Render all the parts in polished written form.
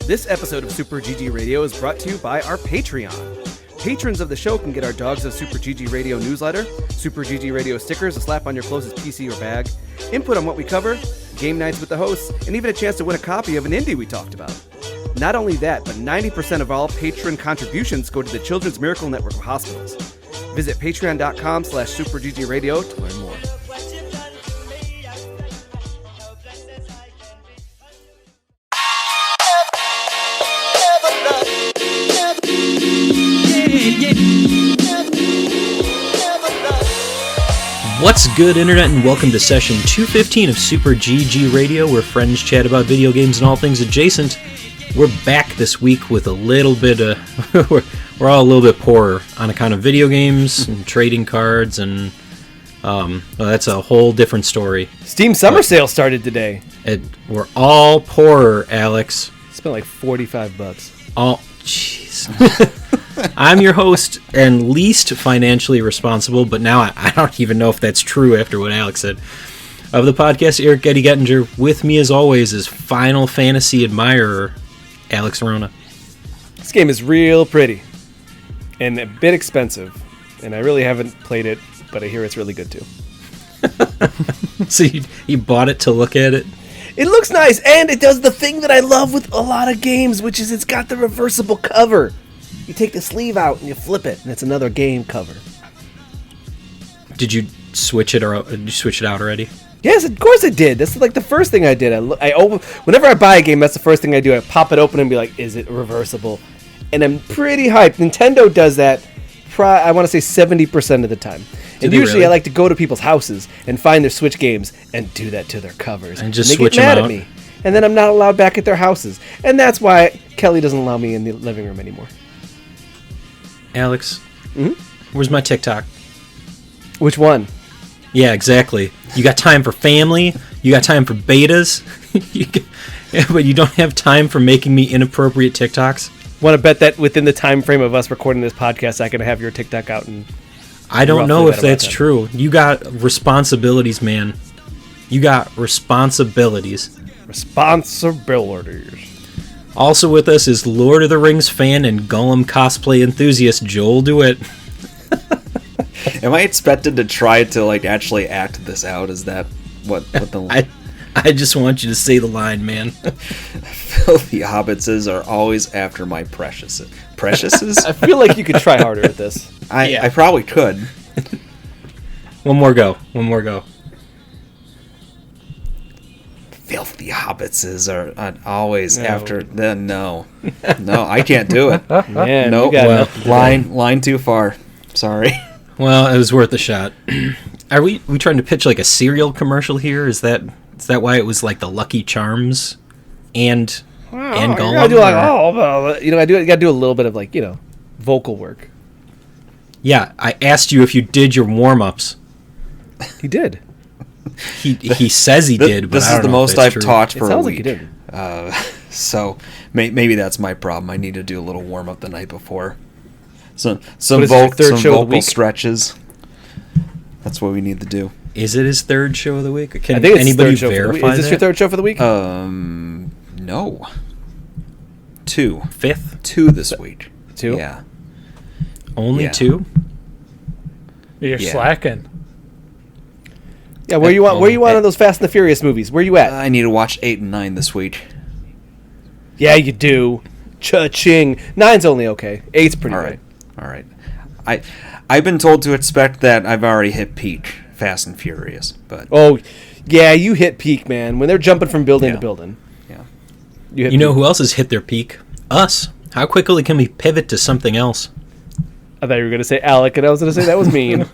This episode of Super GG Radio is brought to you by our Patreon. Patrons of the show can get our Dogs of Super GG Radio newsletter, Super GG Radio stickers to slap on your closest PC or bag, input on what we cover, game nights with the hosts, and even a chance to win a copy of an indie we talked about. Not only that, but 90% of all patron contributions go to the Children's Miracle Network of Hospitals. Visit patreon.com/superggradio to learn more. What's good, Internet, and welcome to session 215 of Super GG Radio, where friends chat about video games and all things adjacent. We're back this week with a little bit of... we're all a little bit poorer on account of video games and trading cards, and well, that's a whole different story. Steam Summer Sale started today. We're all poorer, Alex. Spent like $45. Oh, jeez. I'm your host and least financially responsible, but now I don't even know if that's true after what Alex said. Of the podcast, Eric Getty Gettinger. With me, as always, is Final Fantasy admirer Alex Arona. This game is real pretty and a bit expensive, and I really haven't played it, but I hear it's really good too. So you bought it to look at it? It looks nice, and it does the thing that I love with a lot of games, which is it's got the reversible cover. You take the sleeve out and you flip it, and it's another game cover. Did you switch it or did you switch it out already? Yes, of course I did. That's like the first thing I did. I open whenever I buy a game. That's the first thing I do. I pop it open and be like, "Is it reversible?" And I'm pretty hyped. Nintendo does that. I want to say 70% of the time. And usually, really? I like to go to people's houses and find their Switch games and do that to their covers. And just they switch get mad them at out. me, and then I'm not allowed back at their houses. And that's why Kelly doesn't allow me in the living room anymore. Alex, where's my TikTok? Which one? Yeah, exactly. You got time for family. You got time for betas. But you don't have time for making me inappropriate TikToks. Want to bet that within the time frame of us recording this podcast, I can have your TikTok out? And I don't know if that's true. You got responsibilities, man. You got responsibilities. Responsibilities. Also with us is Lord of the Rings fan and Gollum cosplay enthusiast Joel DeWitt. Am I expected to try to actually act this out? Is that what the I just want you to say the line, man. filthy hobbitses are always after my preciouses? Preciouses? I feel like you could try harder at this. I probably could. One more go. Filthy hobbitses are always after the no, I can't do it. Man, Nope. you got Well, line too far. Sorry. Well, it was worth a shot. Are we trying to pitch like a cereal commercial here? Is that why it was like the Lucky Charms and Gollum? I do I got to do a little bit of vocal work. Yeah, I asked you if you did your warm-ups. He did. He says he did, but This I don't is the know if most that's I've true. talked It for a sounds like week. he did. So maybe that's my problem. I need to do a little warm up the night before. Some What is your third show of the vocal week? stretches. That's what we need to do. Is it his third show of the week? Can I think it's anybody third show verify for the week. Is this that? your third show for the week? No. Two Fifth? this week. Two? Yeah. Only Yeah. two? You're Yeah. slacking. Yeah, where you want on those Fast and the Furious movies? Where you at? I need to watch 8 and 9 this week. Yeah, you do. Cha-ching. 9's only okay. 8's pretty All great. right. I've been told to expect that I've already hit peak Fast and Furious, but Oh, yeah, you hit peak, man. When they're jumping from building to Yeah. building. yeah. You You know who else has hit their peak? Us. How quickly can we pivot to something else? I thought you were going to say Alec, and I was going to say that was mean.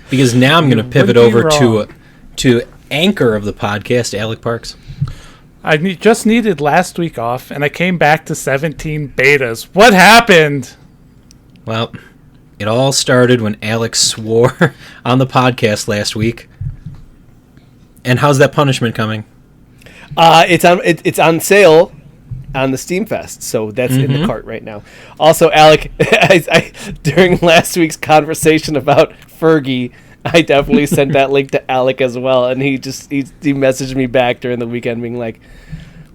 Because now I'm going to pivot wouldn't be over wrong. to anchor of the podcast, Alec Parks. I just needed last week off, and I came back to 17 betas. What happened? Well, it all started when Alex swore on the podcast last week. And how's that punishment coming? It's on sale on the Steam Fest, so that's in the cart right now. Also, Alec, during last week's conversation about Fergie, I definitely sent that link to Alec as well, and he messaged me back during the weekend being like,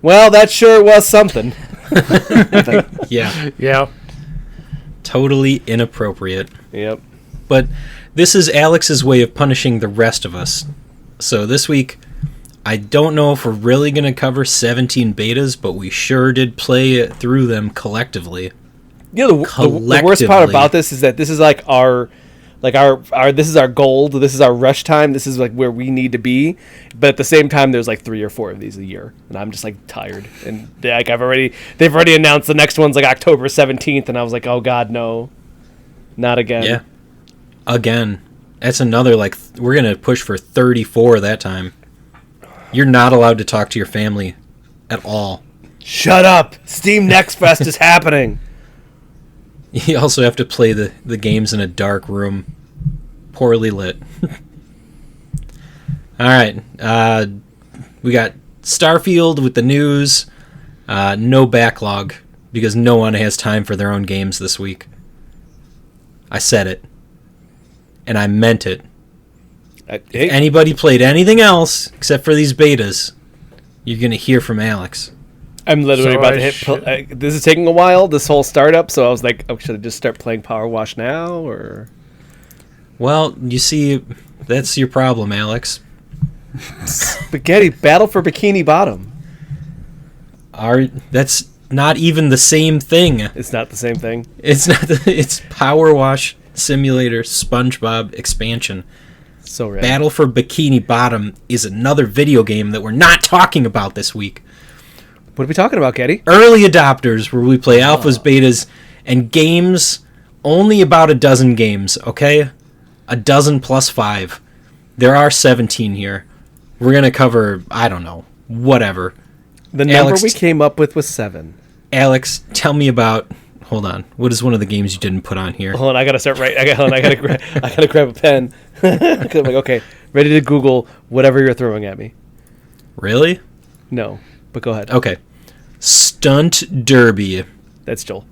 Well, that sure was something. Yeah, Yeah. totally inappropriate. Yep. But this is Alex's way of punishing the rest of us. So this week, I don't know if we're really going to cover 17 betas, but we sure did play through them collectively. You know, the worst part about this is that this is like our this is our goal. This is our rush time. This is like where we need to be. But at the same time, there's like 3 or 4 of these a year, and I'm just like tired. And like they've already announced the next one's like October 17th, and I was like, oh god, no, not again. Yeah, again. That's another like we're gonna push for 34 that time. You're not allowed to talk to your family at all. Shut up! Steam Next Fest is happening. You also have to play the games in a dark room, poorly lit. All right, we got Starfield with the news. No backlog because no one has time for their own games this week. I said it, and I meant it. If anybody played anything else except for these betas, you're gonna hear from Alex. I'm literally about to hit. This is taking a while, this whole startup. So I was like, oh, should I just start playing POWERWASH now, or? Well, you see, that's your problem, Alex. Spaghetti Battle for Bikini Bottom. That's not even the same thing. It's not the same thing. It's not. It's POWERWASH Simulator SpongeBob expansion. So rad. Battle for Bikini Bottom is another video game that we're not talking about this week. What are we talking about, Getty? Early adopters, where we play alphas, betas, and games. Only about a dozen games, okay? A dozen plus 5. There are 17 here. We're going to cover, I don't know, whatever. The number we came up with was 7. Alex, tell me about... Hold on. What is one of the games you didn't put on here? Hold on, I got to start right. I got to grab a pen. 'Cause I'm like, okay, ready to Google whatever you're throwing at me. Really? No, but go ahead. Okay. Stunt Derby. That's Joel.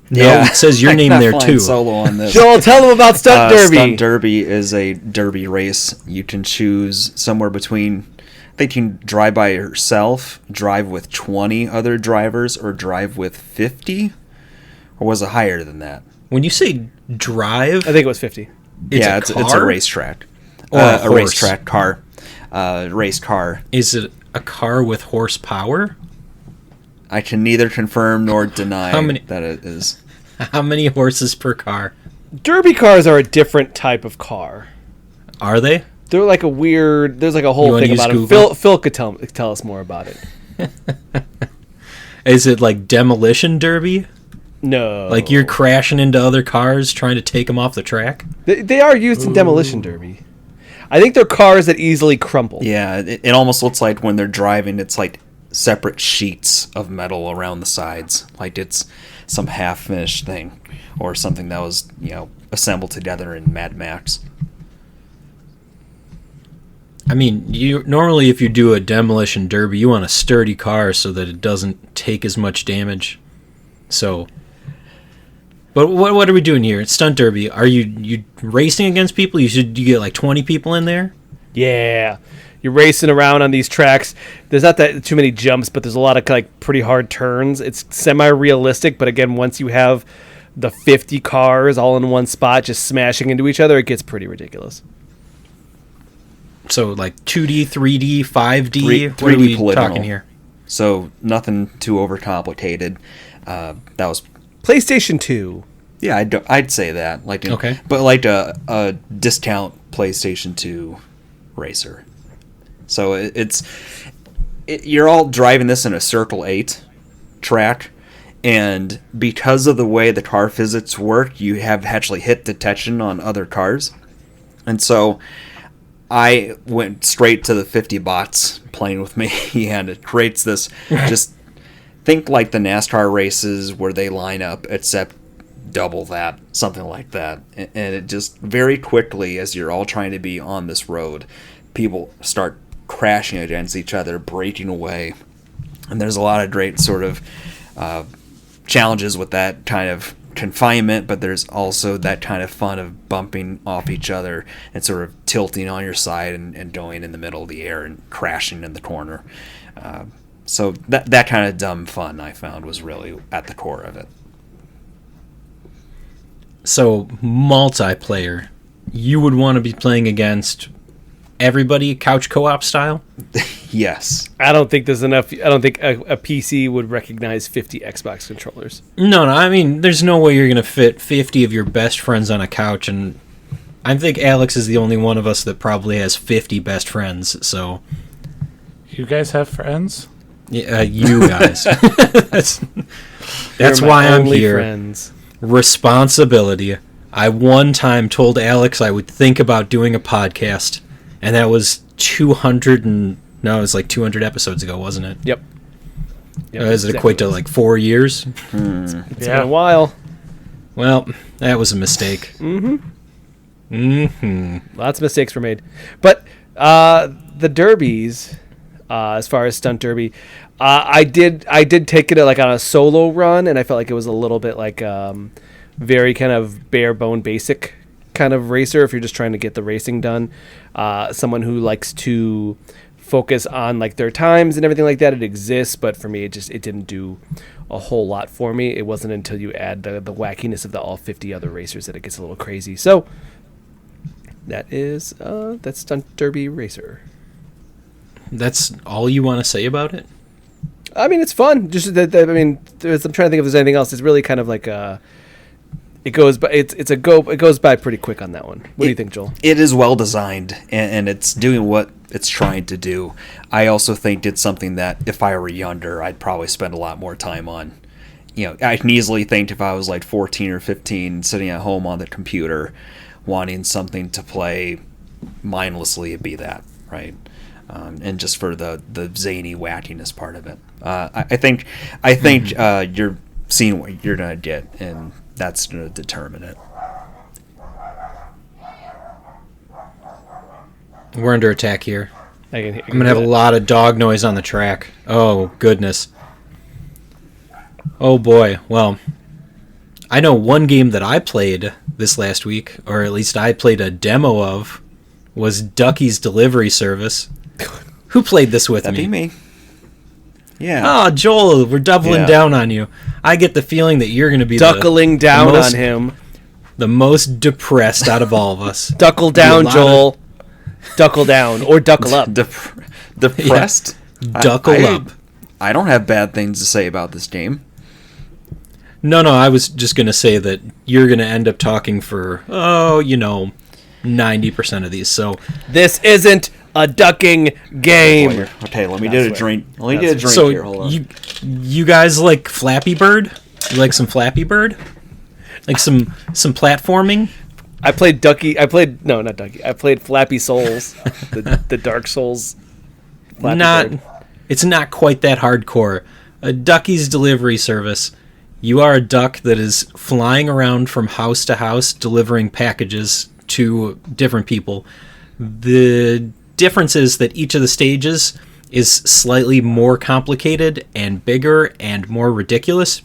No, it says your name there too. Solo on this. Joel, tell them about Stunt Derby. Stunt Derby is a derby race. You can choose somewhere between, I think you can drive by yourself, drive with 20 other drivers, or drive with 50? Or was it higher than that? When you say drive, I think it was 50. It's a racetrack. Or a racetrack car. Race car. Is it a car with horsepower? I can neither confirm nor deny that it is. How many horses per car? Derby cars are a different type of car. Are they? They're like a weird. There's like a whole thing about it. Phil could tell us more about it. Is it like demolition derby? No. Like you're crashing into other cars trying to take them off the track? They are used in demolition derby. I think they're cars that easily crumple. Yeah, it almost looks like when they're driving, it's like separate sheets of metal around the sides. Like it's some half-finished thing or something that was, assembled together in Mad Max. I mean, normally if you do a demolition derby, you want a sturdy car so that it doesn't take as much damage. So, but what are we doing here? It's Stunt Derby. Are you racing against people? You get like 20 people in there? Yeah. You're racing around on these tracks. There's not that too many jumps, but there's a lot of like pretty hard turns. It's semi-realistic, but again, once you have the 50 cars all in one spot just smashing into each other, it gets pretty ridiculous. So like 2D, 3D, 5D? 3D what are we polygonal. talking here? So nothing too overcomplicated. That was PlayStation 2. Yeah, I'd say that. Okay. But like a discount PlayStation 2 racer. So you're all driving this in a Circle 8 track, and because of the way the car physics work, you have actually hit detection on other cars. And so I went straight to the 50 bots playing with me, and it creates this just think like the NASCAR races where they line up, except double that, something like that. And it just very quickly, as you're all trying to be on this road, people start crashing against each other, breaking away. And there's a lot of great sort of challenges with that kind of confinement, but there's also that kind of fun of bumping off each other and sort of tilting on your side and going in the middle of the air and crashing in the corner. So that kind of dumb fun I found was really at the core of it. So multiplayer, you would want to be playing against everybody couch co-op style? Yes. I don't think there's enough. I don't think a PC would recognize 50 Xbox controllers. No, I mean, there's no way you're going to fit 50 of your best friends on a couch, and I think Alex is the only one of us that probably has 50 best friends, so... You guys have friends? Yeah, you guys. That's why I'm here. Friends. Responsibility. I one time told Alex I would think about doing a podcast, and that was 200 episodes ago, wasn't it? Yep. Does it equate to like 4 years? It's been a while. Well, that was a mistake. Lots of mistakes were made. But the derbies, as far as Stunt Derby, I did take it like on a solo run, and I felt like it was a little bit like very kind of bare bone basic kind of racer if you're just trying to get the racing done. Someone who likes to focus on like their times and everything like that, it exists, but for me it didn't do a whole lot for me. It wasn't until you add the wackiness of the all 50 other racers that it gets a little crazy. So that's Stunt Derby Racer. That's all you want to say about it? I mean, it's fun. Just I'm trying to think if there's anything else. It's really kind of like it goes by pretty quick on that one. What do you think, Joel? It is well designed, and it's doing what it's trying to do. I also think it's something that if I were younger, I'd probably spend a lot more time on. I can easily think if I was like 14 or 15, sitting at home on the computer, wanting something to play mindlessly, it'd be that, right? And just for the zany wackiness part of it. I think you're seeing what you're going to get, and that's going to determine it. We're under attack here. I'm going to have a lot of dog noise on the track. Oh, goodness. Oh, boy. Well, I know one game that I played this last week, or at least I played a demo of, was Ducky's Delivery Service. Who played this with That'd me? be me. Yeah. Oh, Joel, we're doubling down on you. I get the feeling that you're going to be duckling down on him. The most depressed out of all of us. Duckle down, Joel. Duckle down or duckle up. Depressed? Yeah. Duckle up. I don't have bad things to say about this game. No, I was just going to say that you're going to end up talking for, 90% of these. So this isn't a ducking game. Okay, let me get a drink. Let me get a drink so here. Hold on. You guys like Flappy Bird? You like some Flappy Bird? Like some platforming? I played Ducky. No, not Ducky. I played Flappy Souls, the Dark Souls. Bird. It's not quite that hardcore. A Ducky's Delivery Service. You are a duck that is flying around from house to house delivering packages to different people. The difference is that each of the stages is slightly more complicated and bigger and more ridiculous.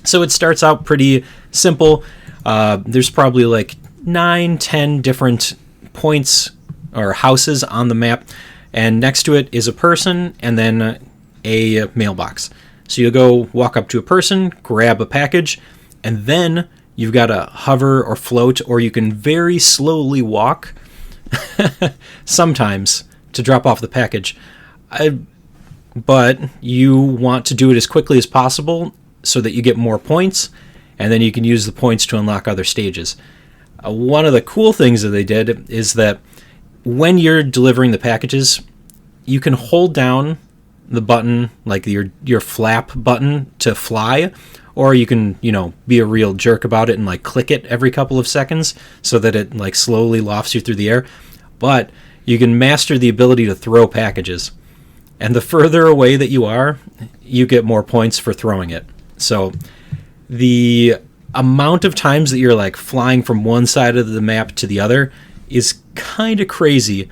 So it starts out pretty simple. There's probably like 9-10 different points or houses on the map, and next to it is a person and then a mailbox. So you go walk up to a person, grab a package, and then you've got to hover or float, or you can very slowly walk sometimes to drop off the package. But you want to do it as quickly as possible so that you get more points, and then you can use the points to unlock other stages. One of the cool things that they did is that when you're delivering the packages, you can hold down the button, like your flap button, to fly, or you can, be a real jerk about it and like click it every couple of seconds so that it like slowly lofts you through the air. But you can master the ability to throw packages, and the further away that you are, you get more points for throwing it. So the amount of times that you're like flying from one side of the map to the other is kind of crazy,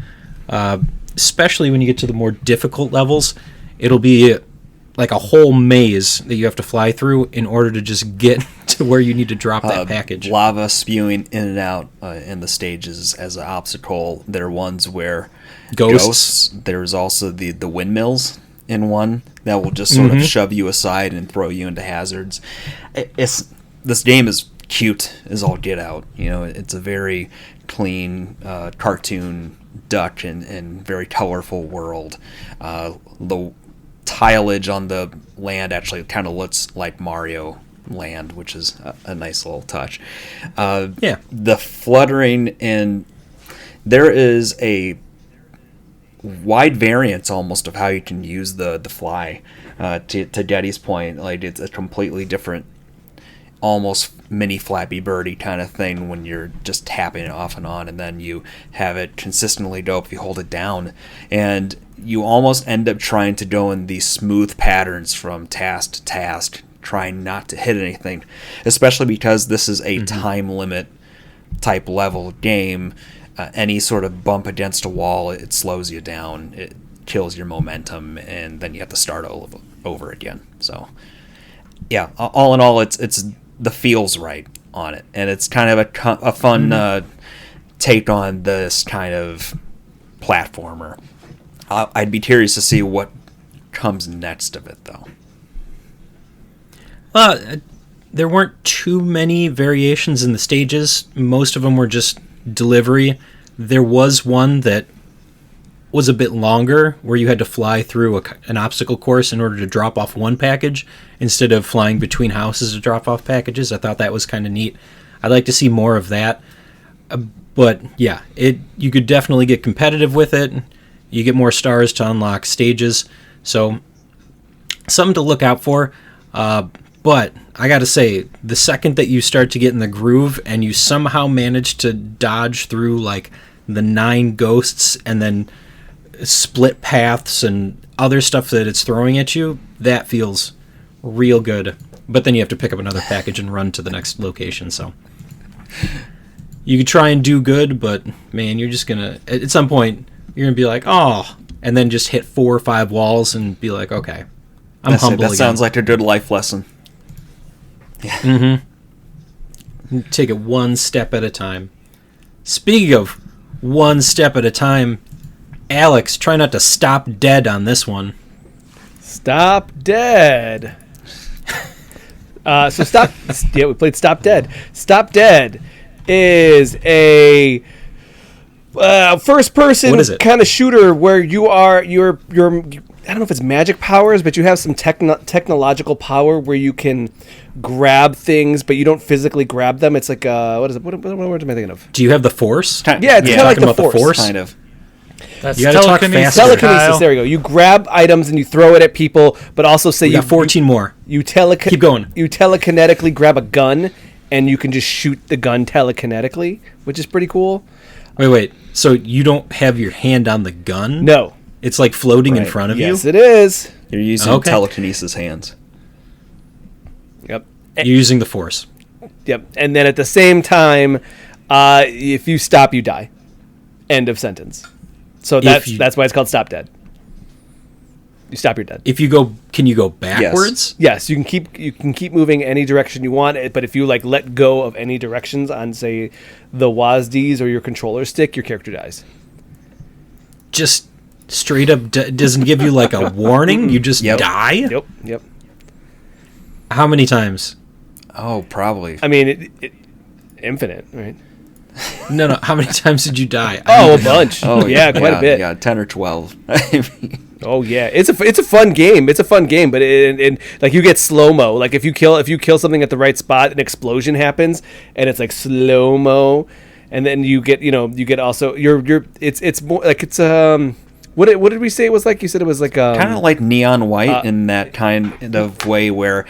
especially when you get to the more difficult levels. It'll be like a whole maze that you have to fly through in order to just get to where you need to drop that package. Lava spewing in and out in the stages as an obstacle. There are ones where ghosts. There's also the windmills in one that will just sort of shove you aside and throw you into hazards. This game is cute as all get out. It's a very clean cartoon duck and very colorful world. The tileage on the land actually kind of looks like Mario Land, which is a nice little touch. The fluttering, and there is a wide variance almost of how you can use the fly. To Getty's point, like it's a completely different, almost mini Flappy Birdie kind of thing when you're just tapping it off and on, and then you have it consistently go up if you hold it down, and you almost end up trying to go in these smooth patterns from task to task, trying not to hit anything, especially because this is a time limit type level game. Any sort of bump against a wall, it slows you down, it kills your momentum, and then you have to start over again. So yeah, all in all, it's the feels right on it, and it's kind of a fun take on this kind of platformer. I'd be curious to see what comes next of it, though. There weren't too many variations in the stages. Most of them were just delivery. There was one that was a bit longer, where you had to fly through an obstacle course in order to drop off one package instead of flying between houses to drop off packages. I thought that was kind of neat. I'd like to see more of that. But yeah, you could definitely get competitive with it. You get more stars to unlock stages. So something to look out for. But I got to say, the second that you start to get in the groove and you somehow manage to dodge through like the 9 ghosts and then split paths and other stuff that it's throwing at you, that feels real good. But then you have to pick up another package and run to the next location. So you could try and do good, but man, you're just gonna, at some point you're gonna be like, oh, and then just hit 4 or 5 walls and be like, okay, I'm humble again. That sounds like a good life lesson. Yeah. Take it one step at a time. Speaking of one step at a time, Alex, try not to stop dead on this one. Stop Dead. So Stop... Yeah, we played Stop Dead. Stop Dead is a first-person kind of shooter where you're I don't know if it's magic powers, but you have some technological power where you can grab things, but you don't physically grab them. It's like what is it? What word am I thinking of? Do you have the Force? Yeah, it's kind of like the Force. Kind of. That's you gotta talk faster. Telekinesis. There we go. You grab items and you throw it at people, but also say you got 14 more. Keep going. You telekinetically grab a gun, and you can just shoot the gun telekinetically, which is pretty cool. Wait. So you don't have your hand on the gun? No. It's like floating in front of you? Yes, it is. You're using telekinesis hands. Yep. You're using the Force. Yep. And then at the same time, if you stop, you die. End of sentence. So that's why it's called Stop Dead. You stop, you're dead. If you go, can you go backwards? Yes, you can keep moving any direction you want, but if you like let go of any directions on, say, the WASDs or your controller stick, your character dies. Just straight up doesn't give you like a warning? You just die? Yep. How many times? Oh, probably. I mean, infinite, right? No. How many times did you die? A bunch. Oh, yeah, quite a bit. Yeah, 10 or 12. Oh yeah, it's a fun game. It's a fun game, but like you get slow mo. Like if you kill something at the right spot, an explosion happens, and it's like slow mo, and then you get also it's more like it's what did we say it was like? You said it was like kind of like Neon White in that kind of way where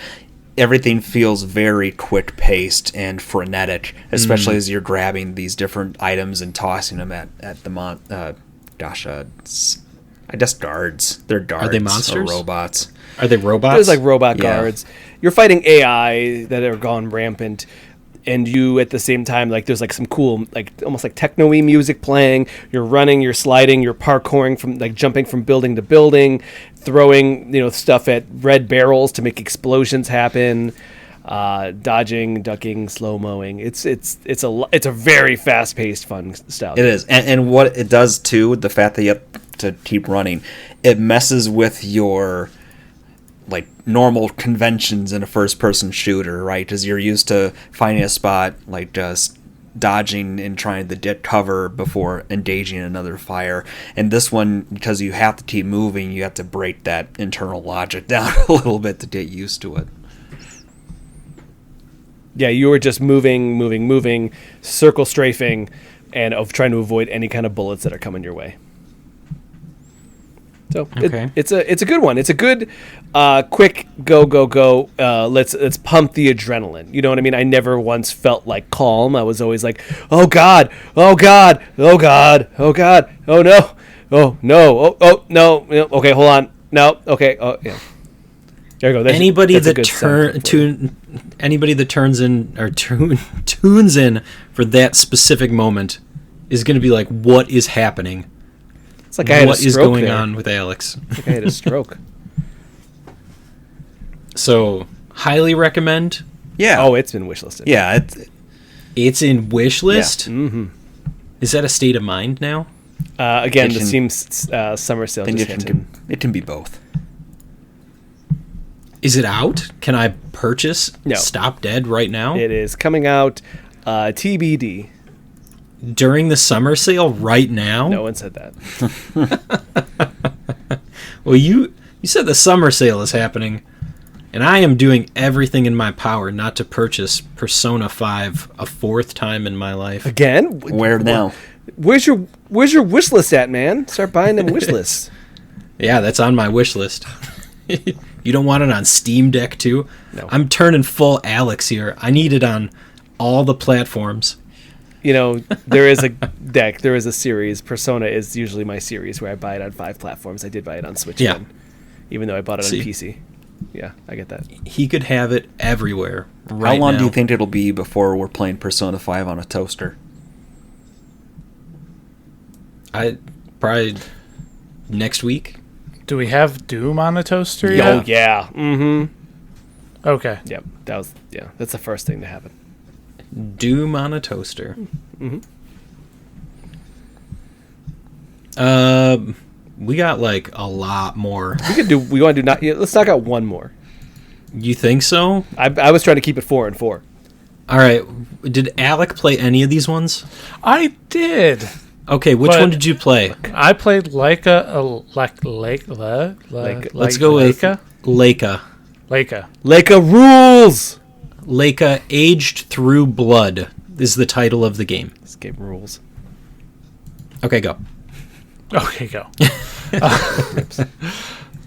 everything feels very quick paced and frenetic, especially as you're grabbing these different items and tossing them at the I guess guards. They're guards. Are they monsters? Or robots. Are they robots? There's like robot guards. You're fighting AI that are gone rampant, and you at the same time, like there's like some cool, like almost like techno-y music playing. You're running, you're sliding, you're parkouring from like jumping from building to building, throwing stuff at red barrels to make explosions happen. Dodging, ducking, slow mowing. It's a very fast paced, fun style. It is, and what it does too, the fact that you have to keep running. It messes with your like normal conventions in a first-person shooter, right? Because you're used to finding a spot, like just dodging and trying to get cover before engaging another fire. And this one, because you have to keep moving, you have to break that internal logic down a little bit to get used to it. Yeah, you were just moving, circle strafing, and of trying to avoid any kind of bullets that are coming your way. So it's a good one. It's a good, quick go. Let's pump the adrenaline. You know what I mean? I never once felt like calm. I was always like, oh God, oh God, oh God, oh God, oh no, oh no, oh no. Okay, hold on. No, okay, oh yeah. There you go. Anybody that turns in or tunes in for that specific moment is going to be like, what is happening? It's like I had what a is stroke going there. on with Alex? It's like I had a stroke. So, highly recommend. Yeah. Oh, it's been wishlisted. Yeah. It's in wish list. Yeah. Mm-hmm. Is that a state of mind now? Again, the Steam summer sale just hit. It can be both. Is it out? Can I purchase No. Stop Dead right now? It is coming out TBD. During the summer sale right now? No one said that. Well, you said the summer sale is happening, and I am doing everything in my power not to purchase Persona 5 a fourth time in my life. Again? Where now? Where's your wish list at, man? Start buying them wish lists. Yeah, that's on my wish list. You don't want it on Steam Deck too? No. I'm turning full Alex here. I need it on all the platforms. You know, there is a series. Persona is usually my series where I buy it on 5 platforms. I did buy it on Switch again, even though I bought it on PC. Yeah, I get that. He could have it everywhere right How long now. do you think it'll be before we're playing Persona 5 on a toaster? Probably next week. Do we have Doom on the toaster Oh, yet? yeah. Mm-hmm. Okay. Yep. That's the first thing to happen. Doom on a toaster. Mm-hmm. We got like a lot more. We want to do let's knock out one more. You think so? I was trying to keep it 4 and 4. All right. Did Alec play any of these ones? I did. Okay, which one did you play? I played Laika. Let's go with Laika. Laika rules. Laika Aged Through Blood is the title of the game. This game rules. Okay, go. Okay, go.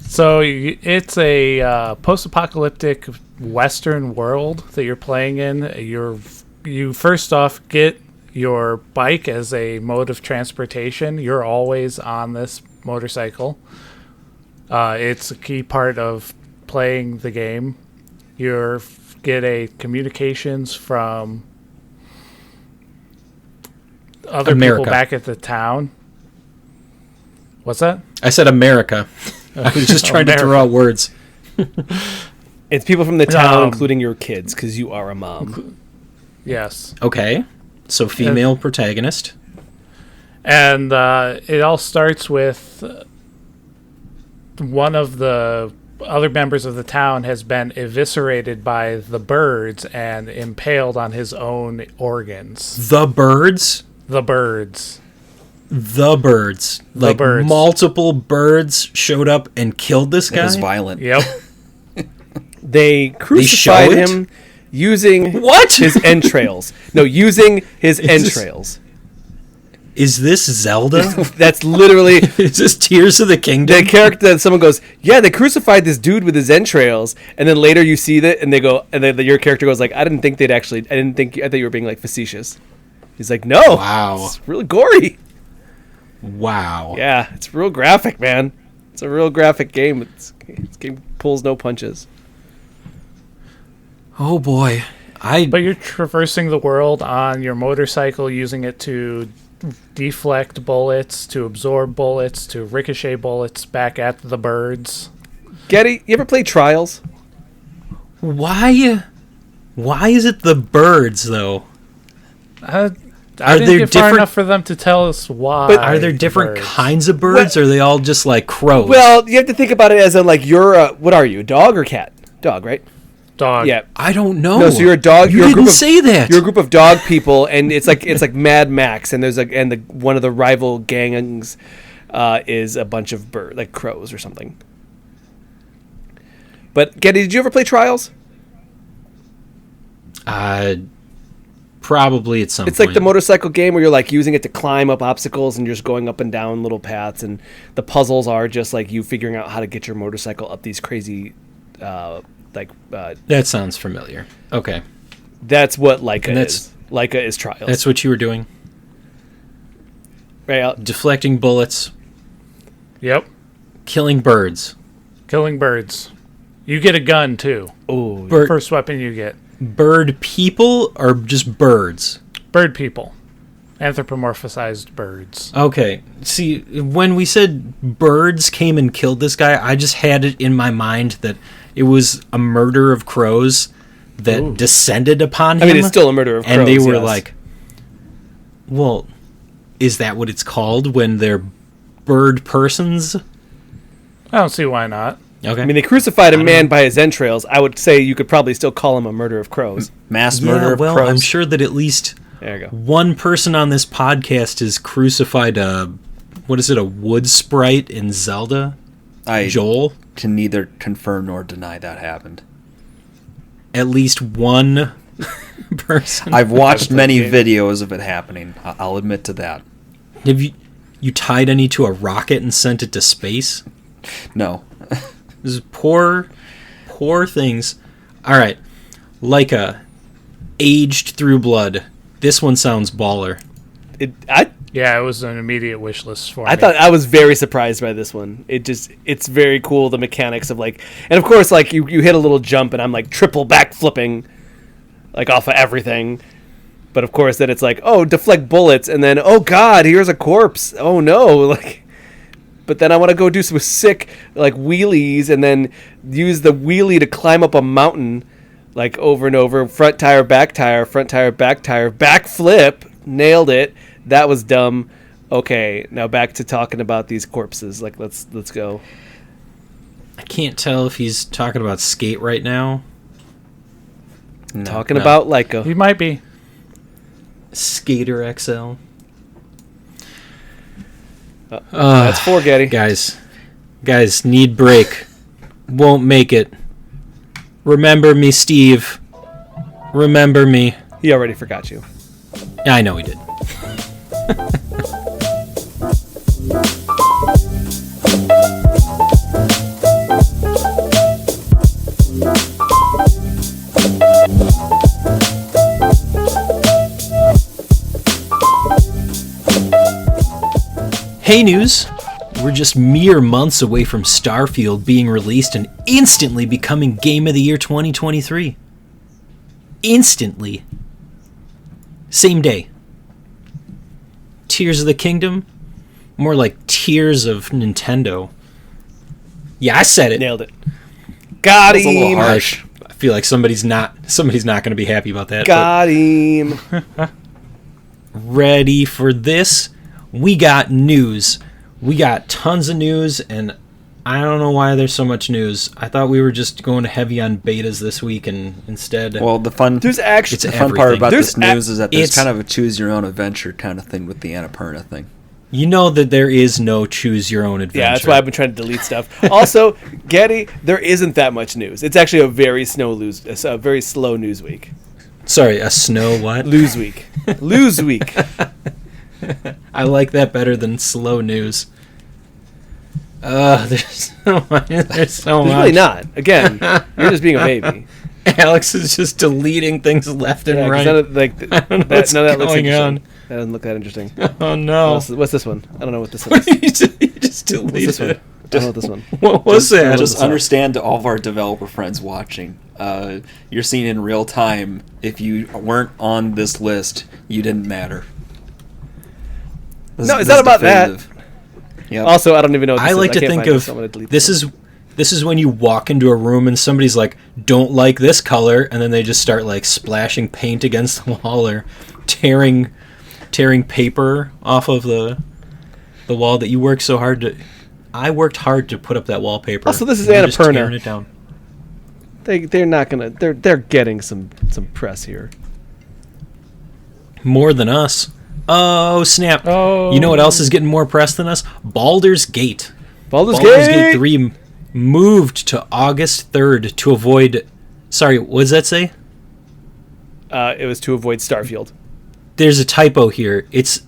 So it's a post-apocalyptic Western world that you're playing in. You first off get your bike as a mode of transportation. You're always on this motorcycle. It's a key part of playing the game. You get a communications from other people back at the town. What's that? I said America. I was just trying to throw out words. It's people from the town, including your kids, because you are a mom. Yes. Okay. So female protagonist. And it all starts with one of the other members of the town has been eviscerated by the birds and impaled on his own organs. The birds? The birds. The birds. Like birds. Multiple birds showed up and killed this guy? It was violent. Yep. They crucified him using his entrails. No, using his entrails. Is this Zelda? That's literally... Is this Tears of the Kingdom? The character that someone goes, yeah, they crucified this dude with his entrails, and then later you see that, and they go, and then your character goes like, I thought you were being like facetious. He's like, no, wow, it's really gory. Wow. Yeah, it's real graphic, man. It's a real graphic game. This game pulls no punches. Oh boy, But you're traversing the world on your motorcycle, using it to deflect bullets, to absorb bullets, to ricochet bullets back at the birds. Getty, you ever play Trials? Why is it the birds though? I didn't there get far different- enough for them to tell us why. But Are there different birds. kinds of birds, or are they all just like crows? Well, you have to think about it as in like you're what are you, a dog or cat? Dog, right? Dog? Yeah. I don't know. No, so you're a dog. You You're a didn't group of, say that. You're a group of dog people, and it's like Mad Max, and there's one of the rival gangs is a bunch of like crows or something. But Getty, did you ever play Trials? Probably at some It's point. like the motorcycle game where you're like using it to climb up obstacles and you're just going up and down little paths, and the puzzles are just like you figuring out how to get your motorcycle up these crazy, That sounds familiar. Okay. that's what Laika And is. Laika is Trials. That's what you were doing? right. Deflecting bullets, Yep. killing birds. Killing birds. You get a gun too. Oh, Bird, First weapon you get. bird people or just birds? Bird people. Anthropomorphized birds. Okay. See, when we said birds came and killed this guy, I just had it in my mind that it was a murder of crows that descended upon him. I mean, it's still a murder of crows. And they were yes. like, well, is that what it's called when they're bird persons? I don't see why not. Okay. I mean, they crucified a man by his entrails. I would say you could probably still call him a murder of crows. Mass murder of crows. I'm sure that at least There you go. one person on this podcast has crucified a wood sprite in Zelda? I Joel? can neither confirm nor deny that happened. At least one person. I've watched many videos of it happening. I'll admit to that. Have you tied any to a rocket and sent it to space? No. This is poor things. All right. Laika, aged through blood. This one sounds baller. Yeah, it was an immediate wish list for me. I thought I was very surprised by this one. It's very cool, the mechanics of like, and of course like you hit a little jump and I'm like triple back flipping like off of everything. But of course then it's like, oh, deflect bullets, and then oh god, here's a corpse. Oh no, like, but then I want to go do some sick like wheelies and then use the wheelie to climb up a mountain like over and over, front tire, back tire, back flip, nailed it. That was dumb. Okay, now back to talking about these corpses. Like, let's go. I can't tell if he's talking about Skate right now. Talking about Laika. He might be. Skater XL. That's 4, Getty. Guys, need break. Won't make it. Remember me, Steve. Remember me. He already forgot you. I know he did. Hey news! We're just mere months away from Starfield being released and instantly becoming Game of the Year 2023. Instantly. Same day. Tears of the Kingdom? More like Tears of Nintendo. Yeah, I said it. Nailed it. Got That's a little him. harsh. I feel like somebody's not going to be happy about that. Got him. Ready for this? We got news. We got tons of news, and I don't know why there's so much news. I thought we were just going heavy on betas this week, and instead... Well, the fun There's actually It's the fun part everything. about There's this news is that there's it's- kind of a choose your own adventure kind of thing with the Annapurna thing. You know that there is no choose your own adventure. Yeah, that's why I've been trying to delete stuff. Also, Getty, there isn't that much news. It's actually a very very slow news week. Sorry, a snow what? Lose week. Lose week. I like that better than slow news. There's so much. There's so There's much. really not. Again, you're just being a baby. Alex is just deleting things left and Yeah, 'cause right. none of, like, I don't know what's none of that looks going interesting. on. That doesn't look that interesting. Oh no! What's this one? I don't know what this one is. you just What's deleted this one? I it. don't know what this one. What was that? Just understand to all of our developer friends watching, you're seeing in real time, if you weren't on this list, you didn't matter. No, it's not about that. Yep. Also, I don't even know what this I is. like to can't think find of this, so I'm gonna delete this one. is when you walk into a room and somebody's like, "Don't like this color," and then they just start like splashing paint against the wall or tearing tearing paper off of the wall that you worked so hard to. I worked hard to put up that wallpaper. Also, this is You're just Annapurna. tearing it down. They're not gonna. They're getting some press here. More than us. Oh snap! Oh. You know what else is getting more press than us? Baldur's Gate. Baldur's Baldur's Gate! Gate 3 moved to August 3rd to avoid. Sorry, what does that say? It was to avoid Starfield. There's a typo here. It's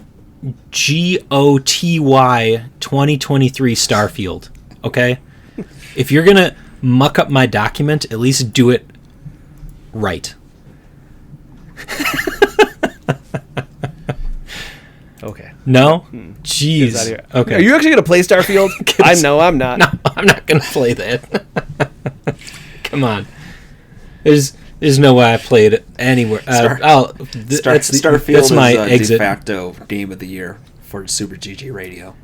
GOTY 2023 Starfield. Okay? If you're going to muck up my document, at least do it right. Okay. No? Get Jeez. us outta here. Okay. Are you actually going to play Starfield? I know I'm not. No, I'm not going to play that. Come on. There's no way I played it anywhere. Starfield that's my is exit. de facto game of the year for Super GG Radio.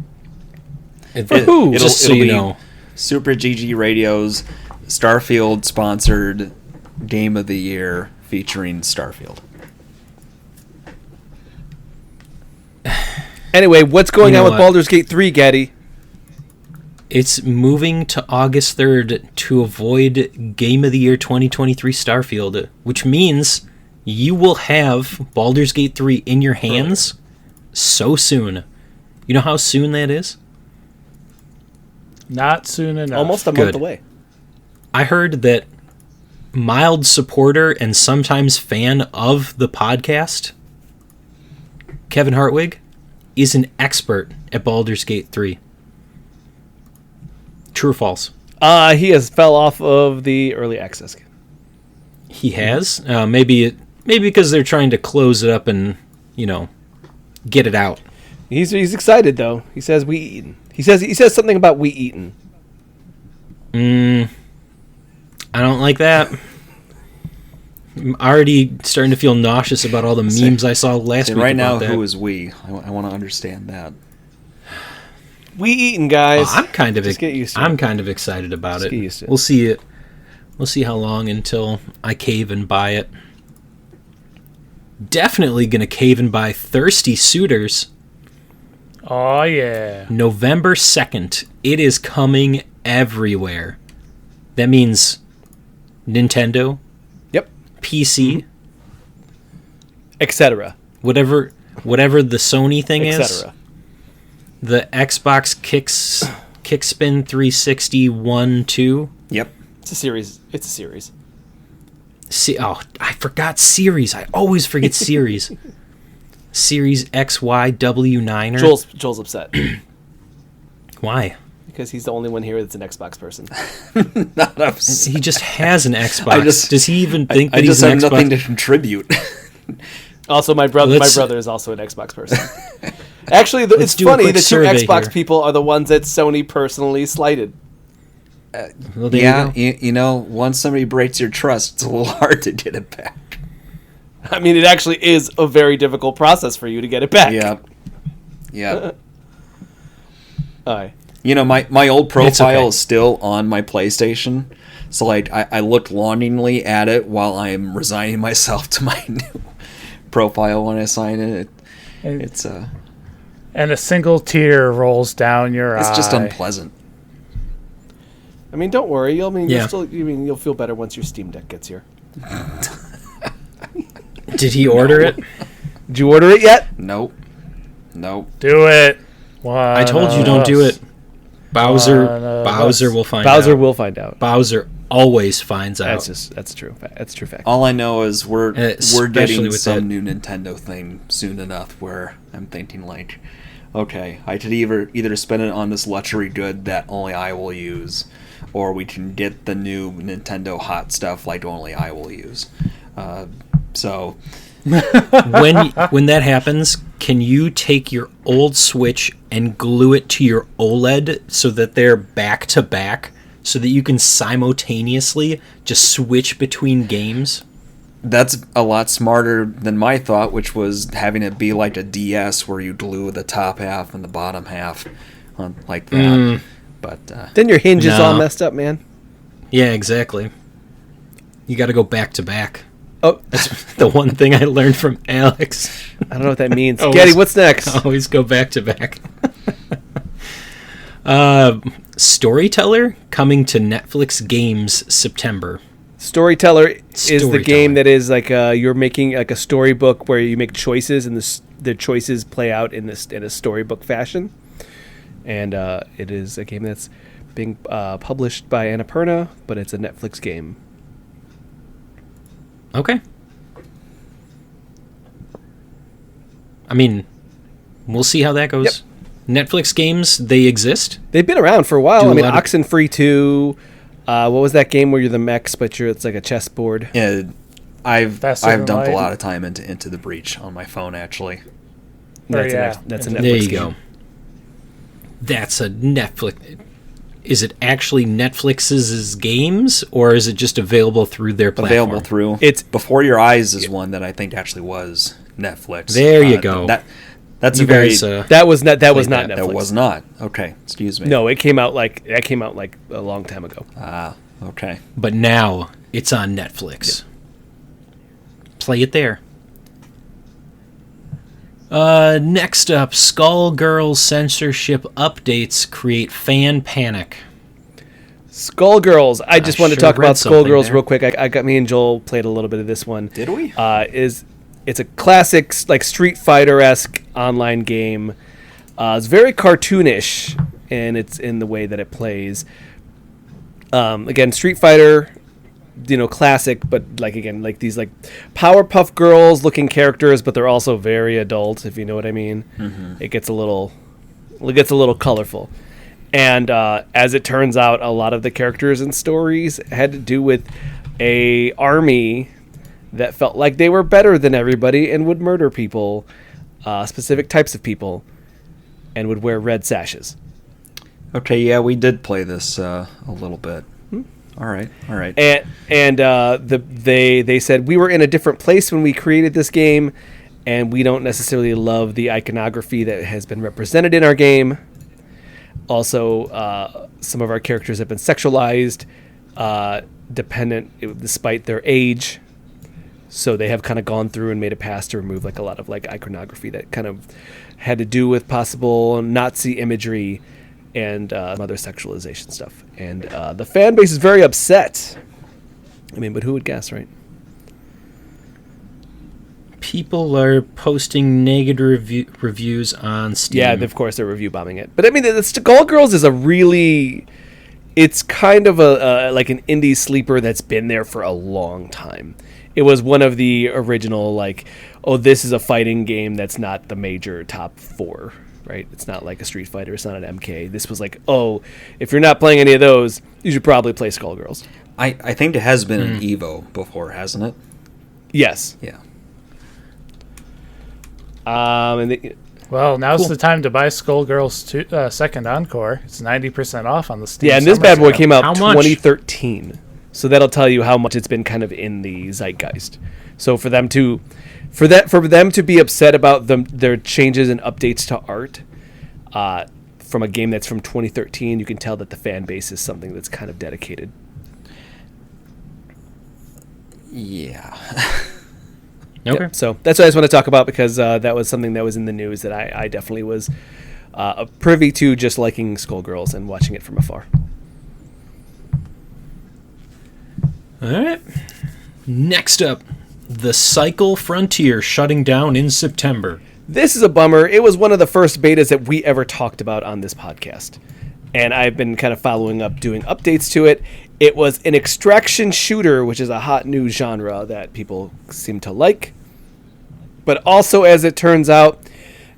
Woohoo! Just so it'll you be know. Super GG Radio's Starfield sponsored game of the year featuring Starfield. Anyway, what's going You know on with what? Baldur's Gate 3, Getty? It's moving to August 3rd to avoid Game of the Year 2023 Starfield, which means you will have Baldur's Gate 3 in your hands so soon. You know how soon that is? Not soon enough. Almost a Good. month away. I heard that mild supporter and sometimes fan of the podcast, Kevin Hartwig, is an expert at Baldur's Gate 3. True or false? He has fell off of the early access. He has. Maybe because they're trying to close it up and, get it out. He's excited though. He says we eaten. He says something about we eaten. I don't like that. I'm already starting to feel nauseous about all the memes I saw last week. Right now, about that. who is we? I want to understand that. We eaten, guys. I'm kind of Just get used to I'm it. kind of excited about Just it. get used to it. We'll see it. We'll see how long until I cave and buy it. Definitely gonna cave and buy Thirsty Suitors. Oh, yeah. November 2nd. It is coming everywhere. That means Nintendo, Yep. PC, Etc. whatever the Sony thing is. Etc. The Xbox Kickspin 360 1 2. Yep. It's a series. It's a series. I forgot Series. I always forget Series. Series XYW9er. Joel's upset Why? because he's the only one here that's an Xbox person. Not upset. He just has an Xbox. Does he even think that I just he's an have Xbox? nothing to contribute. Also, my brother Let's- is also an Xbox person. Actually, it's Let's do a funny. quick The two survey Xbox here. people are the ones that Sony personally slighted. Well, there Yeah, you go. you know, once somebody breaks your trust, it's a little hard to get it back. I mean, it actually is a very difficult process for you to get it back. Yep. Yep. Aye. You know, my old It's profile okay. is still on my PlayStation, so like I looked longingly at it while I'm resigning myself to my new profile when I sign in. It's And a single tear rolls down your eye. it's just unpleasant. I mean, don't worry. Yeah. You'll feel better once your Steam Deck gets here. Did he order it? Did you order it yet? Nope. Do it. I told you don't do it. Bowser will find out. Bowser will find out. Bowser always finds out. That's true. That's true fact. All I know is we're Especially getting with some that- new Nintendo thing soon enough where I'm thinking like, okay, I could either spend it on this luxury good that only I will use, or we can get the new Nintendo hot stuff like only I will use. So when that happens, can you take your old Switch and glue it to your OLED so that they're back to back, so that you can simultaneously just switch between games? that's a lot smarter than my thought, which was having it be like a DS where you glue the top half and the bottom half on like that. But Then your hinge is all No. messed up, man. Yeah, exactly. You got to go back to back. Oh, That's the one thing I learned from Alex. I don't know what that means. Always- Getty, what's next? Always go back to back. Storyteller coming to Netflix Games September. Storyteller is the Storyteller. game that is like you're making like a storybook where you make choices and the choices play out in a storybook fashion. And it is a game that's being published by Annapurna, but it's a Netflix game. Okay. I mean, we'll see how that goes. Netflix games, they exist. They've been around for a while. Do I a mean, lot of- Oxenfree 2. What was that game where you're the mechs, but it's like a chessboard? Yeah, I've Faster than dumped a light. lot of time into the Breach on my phone, actually. That's yeah. that's a There Netflix There you game. go. That's a Netflix. Is it actually Netflix's games, or is it just available through their platform? Available through. It's- Before Your Eyes is one that I think actually was Netflix. There you go. That's You a very guys, That was not played Netflix. that was not. Okay, excuse me. No, it came out like a long time ago. Ah, okay. but now it's on Netflix. Play it there. Next up, Skullgirls censorship updates create fan panic. Skullgirls. I just wanted to sure talk read about something Skullgirls there. real quick. I got me and Joel played a little bit of this one. Did we? It's a classic like Street Fighter-esque online game. It's very cartoonish, and it's in the way that it plays. Again, Street Fighter, classic, but like these like Powerpuff Girls looking characters, but they're also very adult, if you know what I mean. It gets a little colorful. And as it turns out, a lot of the characters and stories had to do with a army that felt like they were better than everybody and would murder people, specific types of people, and would wear red sashes. Okay, yeah, we did play this a little bit. All right. And they said we were in a different place when we created this game, and we don't necessarily love the iconography that has been represented in our game. Also, some of our characters have been sexualized, despite their age. So they have kind of gone through and made a pass to remove like a lot of like iconography that kind of had to do with possible Nazi imagery and other sexualization stuff. And the fan base is very upset. I mean, but who would guess, right? People are posting negative reviews on Steam. Yeah, of course they're review bombing it. But I mean, the Skullgirls is a really... It's kind of a like an indie sleeper that's been there for a long time. It was one of the original, like, oh, this is a fighting game that's not the major top 4, right? It's not like a Street Fighter. It's not an MK. This was like, oh, if you're not playing any of those, you should probably play Skullgirls. I think it has been an Evo before, hasn't it? Yes. Yeah. Well, now's the time to buy Skullgirls second encore. It's 90% off on the Steam. Yeah, and this Summer bad boy sale. came out How much? 2013. So that'll tell you how much it's been kind of in the zeitgeist. So for them to be upset about their changes and updates to art from a game that's from 2013, you can tell that the fan base is something that's kind of dedicated. Yeah. Okay. Yep. So that's what I just want to talk about because that was something that was in the news that I definitely was privy to, just liking Skullgirls and watching it from afar. All right. Next up, the Cycle Frontier shutting down in September. This is a bummer. It was one of the first betas that we ever talked about on this podcast. And I've been kind of following up, doing updates to it. It was an extraction shooter, which is a hot new genre that people seem to like. But also, as it turns out,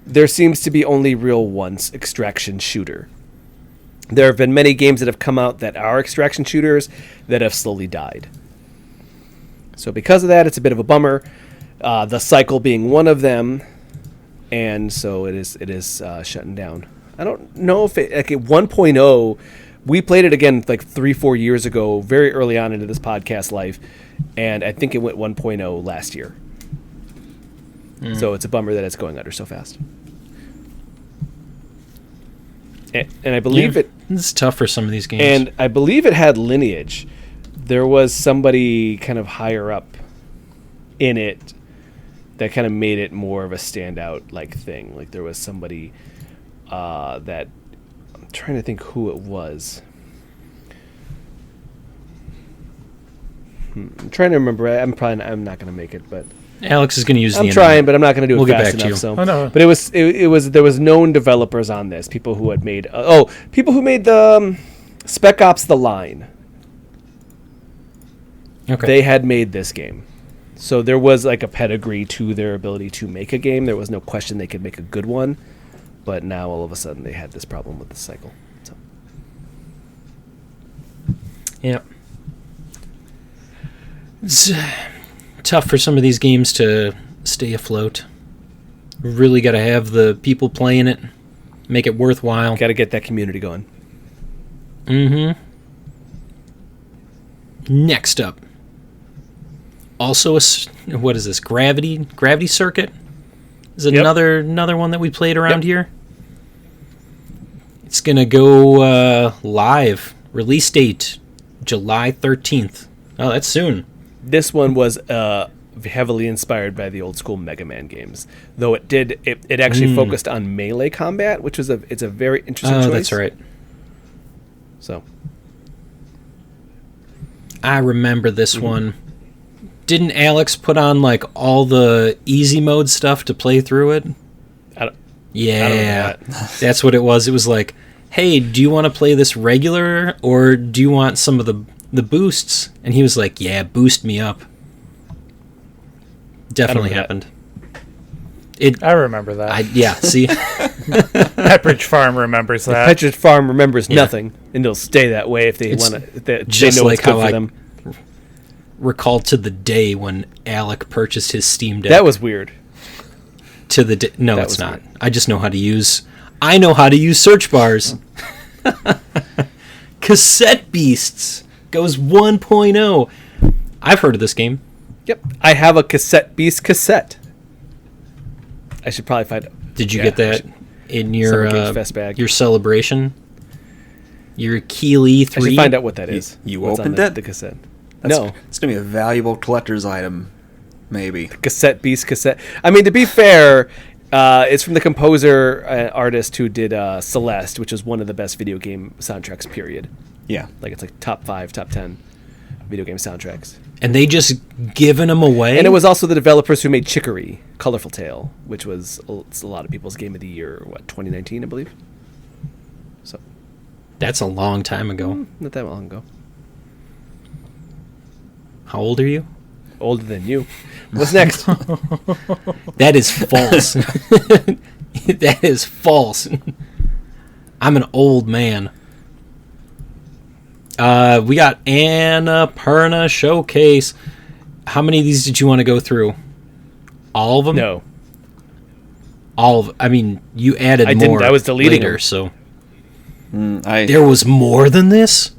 there seems to be only real one extraction shooter. There have been many games that have come out that are extraction shooters that have slowly died. So because of that, it's a bit of a bummer. The Cycle being one of them. And so it is shutting down. I don't know if at 1.0, we played it again like 3-4 years ago, very early on into this podcast life, and I think it went 1.0 last year. So it's a bummer that it's going under so fast. And I believe It's tough for some of these games. and I believe it had Lineage. There was somebody kind of higher up in it that kind of made it more of a standout like thing. Like there was somebody that I'm trying to think who it was. I'm trying to remember. I'm not going to make it, but Alex is going to use the I'm internet. trying, but I'm not going to do We'll it get fast back to enough. you. So, Oh, no. but it was there was known developers on this. People who had made people who made the Spec Ops: The Line. Okay. They had made this game, so there was like a pedigree to their ability to make a game. There was no question they could make a good one, but now all of a sudden they had this problem with the cycle. So. Yep. It's tough for some of these games to stay afloat. Really got to have the people playing it, make it worthwhile. Got to get that community going. Mm-hmm. Next up. Also, what is this? Gravity Circuit? Is it Yep. another one that we played around here? It's going to go live. Release date, July 13th. Oh, that's soon. This one was heavily inspired by the old school Mega Man games, though it actually focused on melee combat, which was it's a very interesting choice. Oh, that's right. So I remember this one. Didn't Alex put on like all the easy mode stuff to play through it? Yeah, I don't know that's what it was. It was like, hey, do you want to play this regular or do you want some of the boosts? And he was like, yeah, boost me up. Definitely happened. I remember that. Yeah, see? Pepperidge Farm remembers that. Petridge Farm remembers nothing, and they'll stay that way if they want to. They just know like it's good how for I them. recall to the day when Alec purchased his Steam Deck. That was weird. To the day. No, That it's was not. weird. I just know how to use. I know how to use search bars. Cassette Beasts goes 1.0. I've heard of this game. Yep, I have a Cassette Beast cassette. I should probably find it. Did you Yeah, get that in your Summer Games Fest bag. your celebration? Your Keeley I 3? should find out what that is. You What's on opened the, it? The cassette. That's, No, It's going to be a valuable collector's item, maybe. Cassette Beast cassette. I mean, to be fair, it's from the composer artist who did Celeste, which is one of the best video game soundtracks. Period. Yeah. Like it's like top 5, top 10 video game soundtracks. And they just given them away? And it was also the developers who made Chicory, Colorful Tale, which was it's a lot of people's game of the year. 2019, I believe. So That's a long time ago. not that long ago. How old are you? Older than you. What's next? That is false. That is false. I'm an old man. We got Annapurna Showcase. How many of these did you want to go through? All of them? No. All of. I mean, you added I more. didn't. I was deleting later, them. so I there was more than this.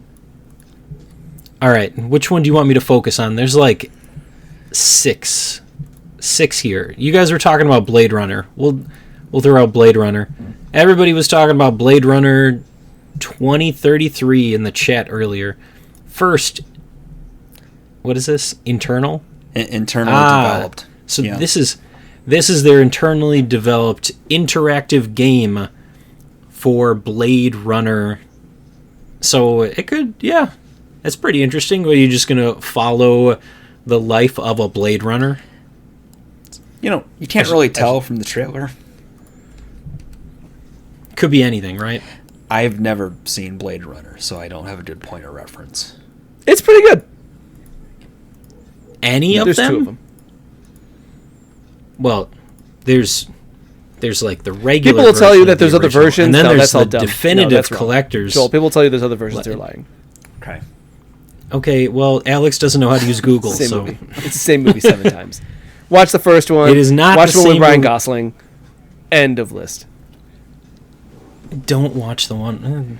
All right, which one do you want me to focus on? There's like six here. You guys were talking about Blade Runner. We'll throw out Blade Runner. Everybody was talking about Blade Runner 2033 in the chat earlier. First, what is this? Internal? internally developed. So Yeah. this is their internally developed interactive game for Blade Runner. So it could, yeah, that's pretty interesting. Are you just gonna follow the life of a Blade Runner? You can't really tell from the trailer. Could be anything, right? I've never seen Blade Runner, so I don't have a good point of reference. It's pretty good. Any of There's them? 2 of them. Well, there's like the regular. People will tell you version that of the there's other original, versions. and then No, there's that's all the dumb. No, definitive that's wrong. collectors. Joel, people will tell you there's other versions. They're lying. Okay. Okay, well, Alex doesn't know how to use Google, Same so movie. It's the same movie 7 times. Watch the first one. It is not Watch the the one with same Ryan movie. Gosling. End of list. don't watch the one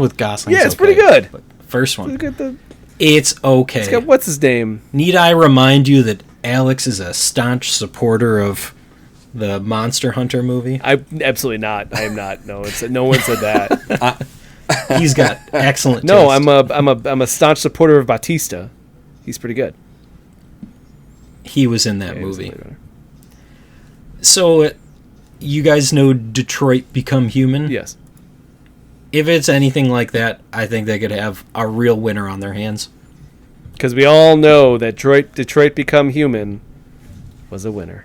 with Gosling. Yeah, it's pretty good. But first one, Look at the. it's okay. It's got, what's his name? Need I remind you that Alex is a staunch supporter of the Monster Hunter movie? I absolutely not. I am not. No, no one said that. He's got excellent No, taste. I'm a staunch supporter of Batista. He's pretty good. He was in that Yeah, he was movie. the Blade Runner. So, you guys know Detroit Become Human? Yes. If it's anything like that, I think they could have a real winner on their hands. Because we all know that Detroit Become Human was a winner.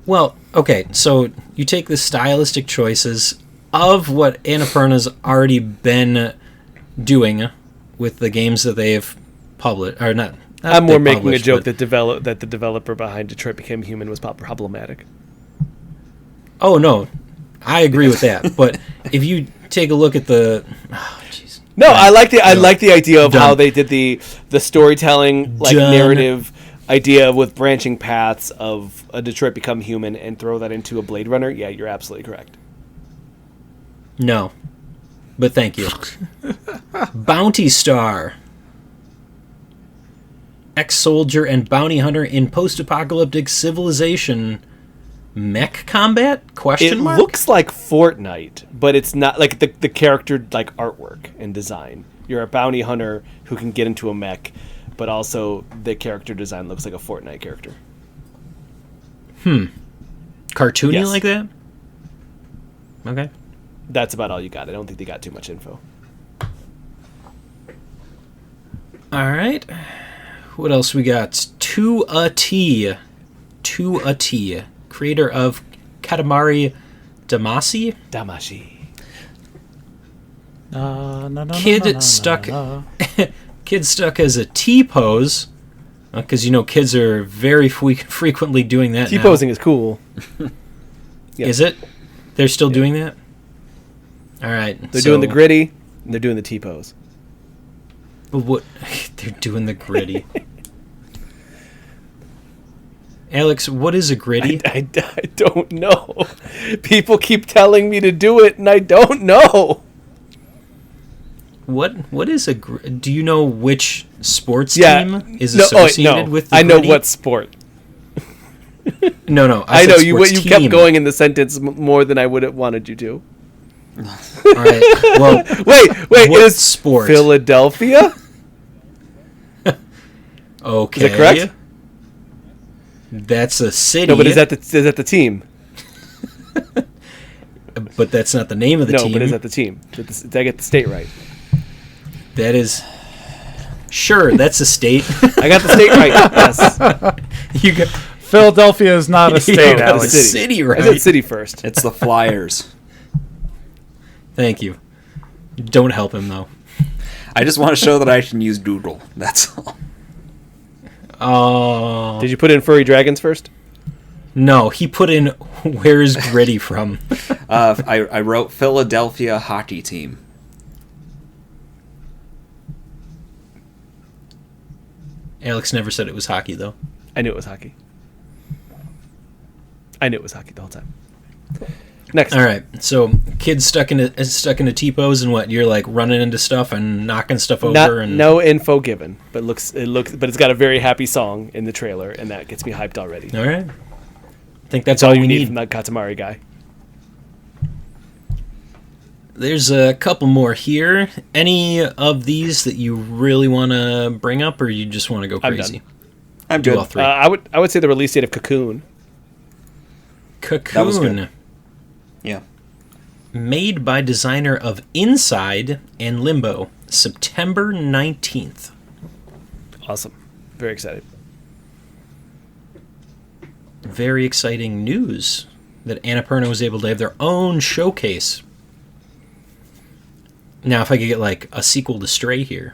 Well, okay, so you take the stylistic choices of what Annapurna's already been doing with the games that they've published, or not I'm more making a published, joke but- that the developer behind Detroit Became Human was problematic. Oh, no, I agree with that. But if you take a look at the... Oh, jeez. No, I like the idea of Done. how they did the storytelling Done. narrative idea with branching paths of a Detroit Become Human and throw that into a Blade Runner. Yeah, you're absolutely correct. No. But thank you. Bounty Star. Ex-soldier and bounty hunter in post-apocalyptic civilization. Mech combat? Question It mark? looks like Fortnite, but it's not like the character like artwork and design. You're a bounty hunter who can get into a mech, but also the character design looks like a Fortnite character. Cartoony Yes. like that? Okay. That's about all you got. I don't think they got too much info. All right. What else we got? To a T. Creator of Katamari Damacy. Damashi. Kid stuck. Kid stuck as a T pose. Because, kids are very frequently doing that now. T-posing is cool. Yeah. Is it? They're still doing that? All right. They're doing the gritty, and they're doing the T-pose. What? They're doing the gritty. Alex, what is a gritty? I don't know. People keep telling me to do it, and I don't know. What is a do you know which sports Yeah. team is No, associated with the I know gritty? what sport. No. I said know you. sports You team. kept going in the sentence more than I would have wanted you to. All right. Well, Wait. what Is sport? Philadelphia? Okay. Is that correct? That's a city. No, but is that the team? But that's not the name of the No, team. but is that the team? Did I get the state right? That is. Sure, that's a state. I got the state right. Yes. You got Philadelphia is not a You state, got a Alex. city I right. said city first. It's the Flyers. Thank you. Don't help him though. I just want to show that I can use Doodle. That's all. Oh Did you put in furry dragons first? no, he put in where's gritty from? I wrote Philadelphia hockey team. Alex never said it was hockey though. I knew it was hockey. I knew it was hockey the whole time. Next. All right, so kids stuck in a T-pose, and what? You're like running into stuff and knocking stuff over, and No info given, but but it's got a very happy song in the trailer, and that gets me hyped already. all right. I think that's That's all all you we need need. from that Katamari guy. There's a couple more here. Any of these that you really want to bring up, or you just want to go I'm crazy? done. I'm Do good. all three. I would say the release date of Cocoon. Cocoon. That was good. Yeah. Made by designer of Inside and Limbo, September 19th. Awesome. Very excited. Very exciting news that Annapurna was able to have their own showcase. Now, if I could get like a sequel to Stray here,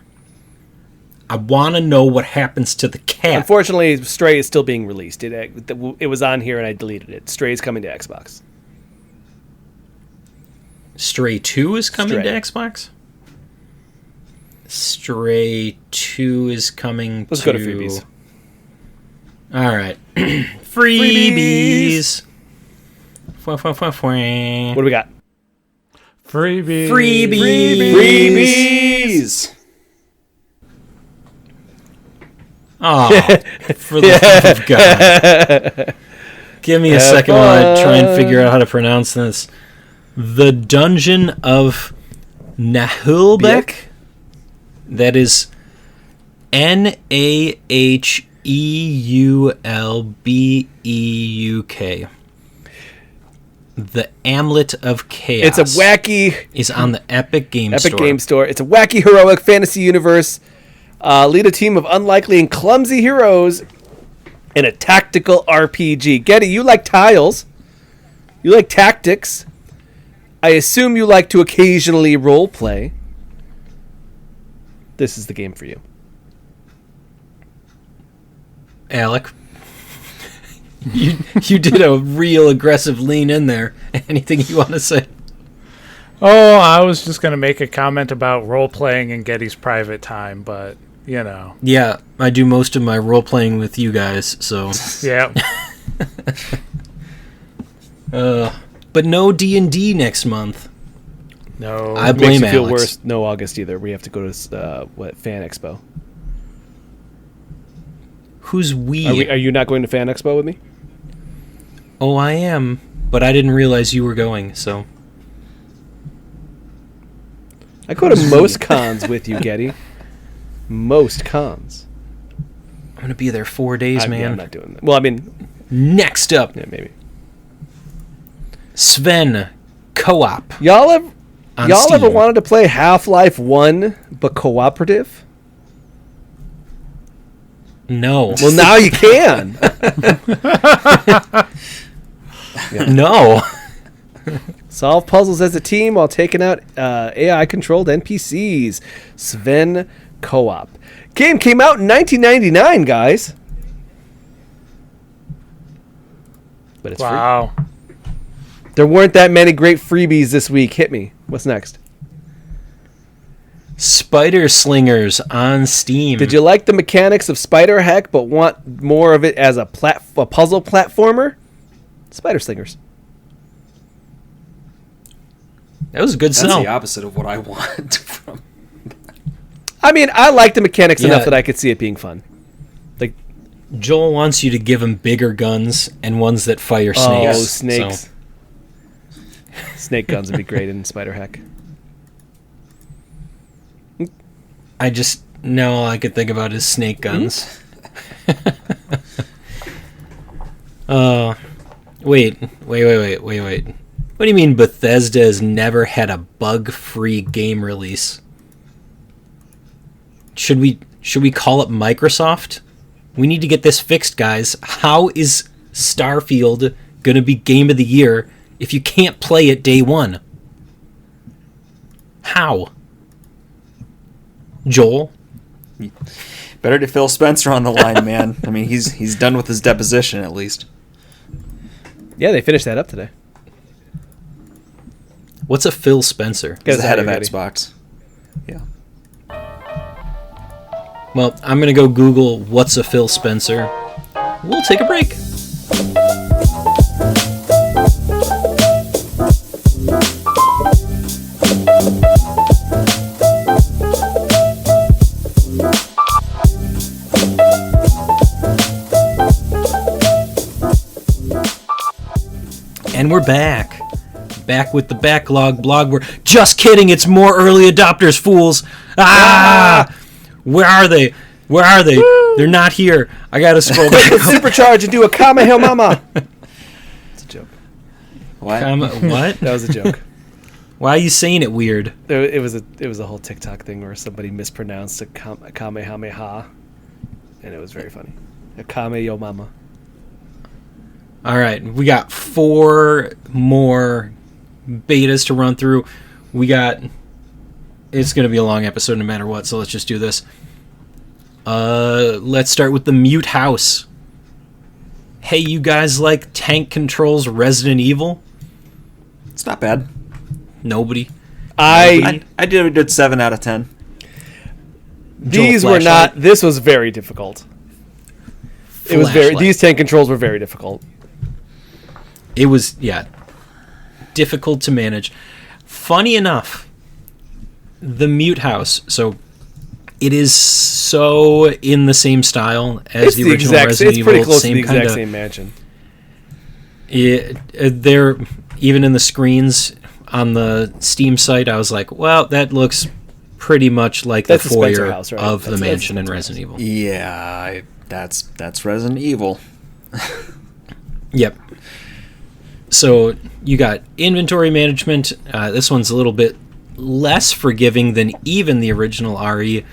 I want to know what happens to the cat. Unfortunately, Stray is still being released. It was on here and I deleted it. Stray is coming to Xbox. Stray 2 is coming Stray. to Xbox? Stray 2 is coming Let's to... go to Freebies. All right. Freebies. Freebies. What do we got? Freebies. Freebies! Oh, for the love of God. Give me a second while I try and figure out how to pronounce this. The Dungeon of Nahulbeck. That is Nahulbeck. Eulbeuk. The Amulet of Chaos. It's a wacky... Is on the Epic Game Store. Epic Game Store. It's a wacky, heroic fantasy universe. Lead a team of unlikely and clumsy heroes in a tactical RPG. Getty, you like tiles. You like tactics. I assume you like to occasionally role play. This is the game for you. Alec, you did a real aggressive lean in there. Anything you want to say? Oh, I was just going to make a comment about role-playing in Getty's private time, but, you know. Yeah, I do most of my role-playing with you guys, so... Yeah. But no D&D next month. No. I Makes blame you feel Alex. worse. No August either. We have to go to Fan Expo. Who's we? Are you not going to Fan Expo with me? Oh, I am, but I didn't realize you were going, so... I go to most cons with you, Getty. Most cons. I'm going to be there 4 days, man. Yeah, I'm not doing that. Well, I mean... Next up, Yeah, maybe. Sven Co-op. Y'all on ever Steam. wanted to play Half-Life 1, but cooperative? No. Well, now you can. No. Solve puzzles as a team while taking out AI-controlled NPCs. Sven Co-op. Game came out in 1999, guys. But it's free. Wow. There weren't that many great freebies this week. Hit me. What's next? Spider Slingers on Steam. Did you like the mechanics of Spider Hack but want more of it as a puzzle platformer? Spider Slingers. That was a good That's sell. the opposite of what I want from... I mean, I like the mechanics Yeah. enough that I could see it being fun. Like, Joel wants you to give him bigger guns and ones that fire snakes. oh, snakes. So, Snake guns would be great in Spider Hack. now all I could think about is snake guns. Wait. What do you mean Bethesda has never had a bug-free game release? Should we call it Microsoft? We need to get this fixed, guys. How is Starfield going to be game of the year if you can't play it day one? How? Joel? Better to Phil Spencer on the line, man. I mean, he's done with his deposition, at least. Yeah, they finished that up today. What's a Phil Spencer? Get He's us the head out of here, Getty. Xbox. Yeah. Well, I'm going to go Google what's a Phil Spencer. We'll take a break. And we're back. Back with the Backlog Blog. We're just kidding. It's more early adopters, fools. Ah! Where are they? Where are they? Woo! They're not here. I gotta scroll back. Supercharge and do a Kamehameha Mama. It's a joke. What? What? That was a joke. Why are you saying it weird? It was a whole TikTok thing where somebody mispronounced a Kamehameha, and it was very funny. A Kame Mama. All right, we got 4 more betas to run through. It's going to be a long episode no matter what, so let's just do this. Let's start with the Mute House. Hey, you guys like tank controls Resident Evil? It's not bad. Nobody. I did 7 out of 10. these Joel were not. Flashlight? This was very difficult. It was very. Flashlight. These 10 controls were very difficult. It was, difficult to manage. Funny enough, the Mute House, so it is so in the same style as It's the the original exact. Resident It's Evil. pretty close to same the exact kinda, same mansion. They're even in the screens on the Steam site. I was like, well, that looks pretty much like That's the the Spencer foyer house, right? of the That's mansion in Spencer Resident Evil. Yeah, That's Resident Evil. Yep. So you got inventory management. This one's a little bit less forgiving than even the original RE,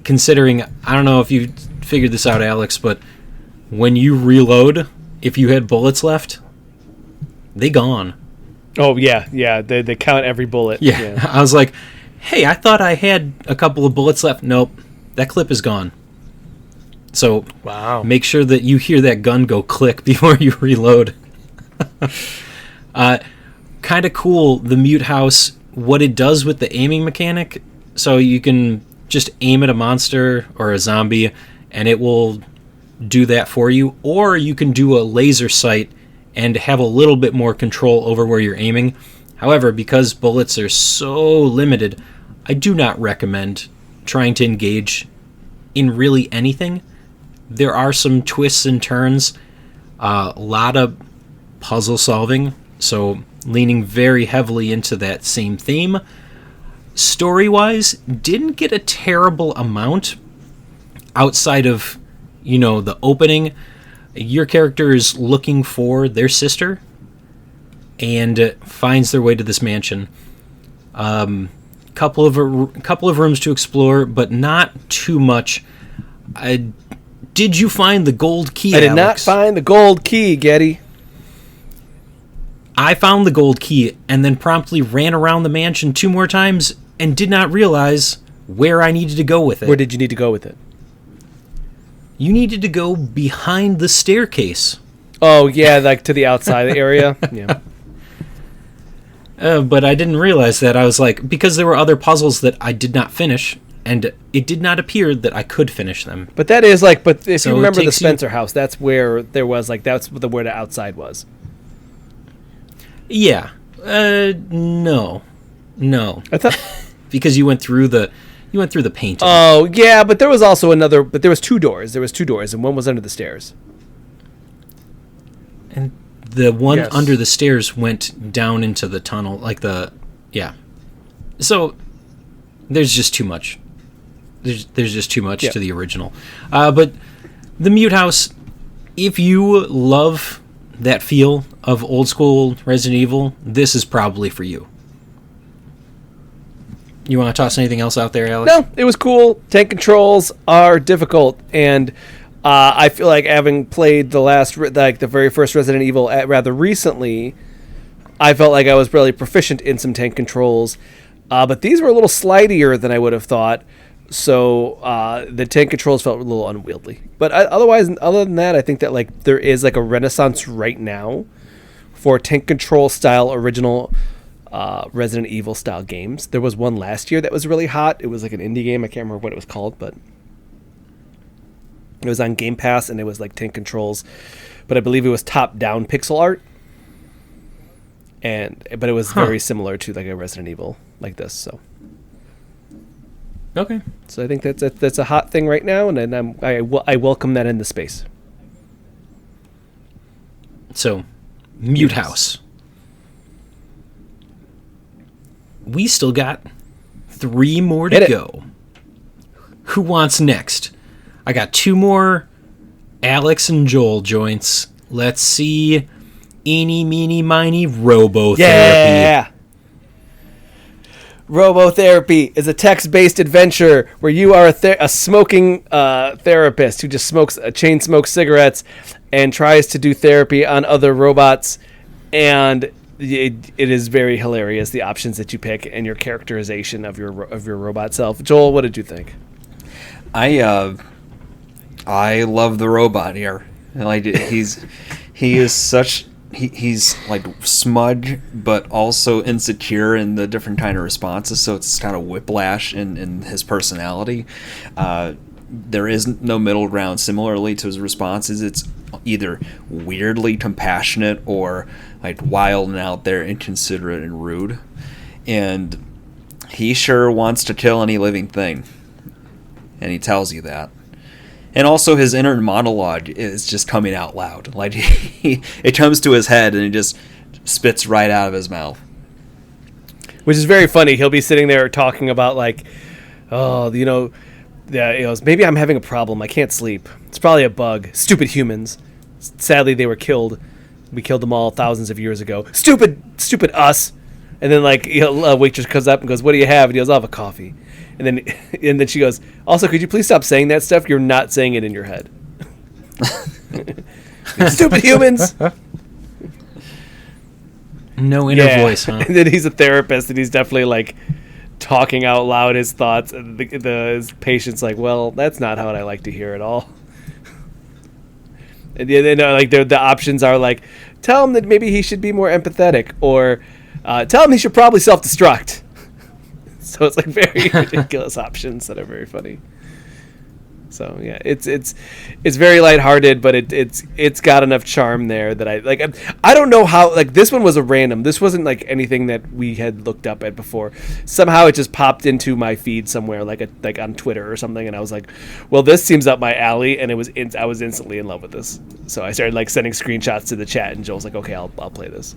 considering, I don't know if you figured this out, Alex, but when you reload, if you had bullets left, they gone. Oh, yeah. They count every bullet. Yeah. I was like, hey, I thought I had a couple of bullets left. Nope, that clip is gone. So Wow. make sure that you hear that gun go click before you reload. Kind of cool, the mute house, what it does with the aiming mechanic. So you can just aim at a monster or a zombie and it will do that for you, or you can do a laser sight and have a little bit more control over where you're aiming. However, because bullets are so limited, I do not recommend trying to engage in really anything. There are some twists and turns, a lot of puzzle solving, so leaning very heavily into that same theme. Story-wise, didn't get a terrible amount outside of, the opening. Your character is looking for their sister and finds their way to this mansion. Couple of rooms to explore, but not too much. Did you find the gold key, I did Alex? not find the gold key, Getty. I found the gold key and then promptly ran around the mansion 2 more times and did not realize where I needed to go with it. Where did you need to go with it? You needed to go behind the staircase. Oh, yeah, like to the outside area. Yeah. But I didn't realize that. I was like, because there were other puzzles that I did not finish, and it did not appear that I could finish them. But that is like, but if So you it remember the takes you- Spencer house, that's where there was like, that's where the outside was. Yeah. No. I thought. Because you went through the painting. Oh, yeah, but there was also another, but there was 2 doors. There was 2 doors, and one was under the stairs. And the one Yes. under the stairs went down into the tunnel, yeah. So there's just too much. There's just too much to the original. But the mute house, if you love that feel of old school Resident Evil, this is probably for you. You want to toss anything else out there, Alex? No, it was cool. Tank controls are difficult, and I feel like having played the very first Resident Evil rather recently, I felt like I was really proficient in some tank controls, but these were a little slidier than I would have thought. So the tank controls felt a little unwieldy. But other than that, I think that like there is like a renaissance right now for tank control style original Resident Evil style games. There was one last year that was really hot. It was like an indie game. I can't remember what it was called, but it was on Game Pass and it was like tank controls. But I believe it was top-down pixel art. But it was very similar to like a Resident Evil like this. So Okay. So I think that's a hot thing right now, and I welcome that in the space. So, Mute House. We still got 3 more to go. Who wants next? I got 2 more Alex and Joel joints. Let's see. Eeny, meeny, miny, Robotherapy. Yeah! Robotherapy is a text-based adventure where you are a smoking therapist who just chain smokes cigarettes and tries to do therapy on other robots, and it is very hilarious, the options that you pick and your characterization of your robot self. Joel, what did you think? I love the robot here. Like he's like smug, but also insecure in the different kind of responses. So it's kind of whiplash in his personality. There is no middle ground. Similarly to his responses, it's either weirdly compassionate or like wild and out there, inconsiderate and rude. And he sure wants to kill any living thing, and he tells you that. And also his inner monologue is just coming out loud. Like it comes to his head and it just spits right out of his mouth. Which is very funny. He'll be sitting there talking about like, oh, maybe I'm having a problem. I can't sleep. It's probably a bug. Stupid humans. Sadly, they were killed. We killed them all thousands of years ago. Stupid us. And then like a waitress comes up and goes, "What do you have?" And he goes, "I'll have a coffee." And then she goes, "Also, could you please stop saying that stuff? You're not saying it in your head." Stupid humans. No inner voice, huh? And then he's a therapist, and he's definitely like talking out loud his thoughts. And his patient's like, "Well, that's not how I like to hear it all." And then like the options are like, tell him that maybe he should be more empathetic, or tell him he should probably self-destruct. So it's like very ridiculous options that are very funny. So yeah, it's very lighthearted, but it's got enough charm there that I like. I don't know how, like, this one was a random. This wasn't like anything that we had looked up at before. Somehow it just popped into my feed somewhere, like on Twitter or something, and I was like, well, this seems up my alley, and I was instantly in love with this. So I started like sending screenshots to the chat, and Joel's like, okay, I'll play this.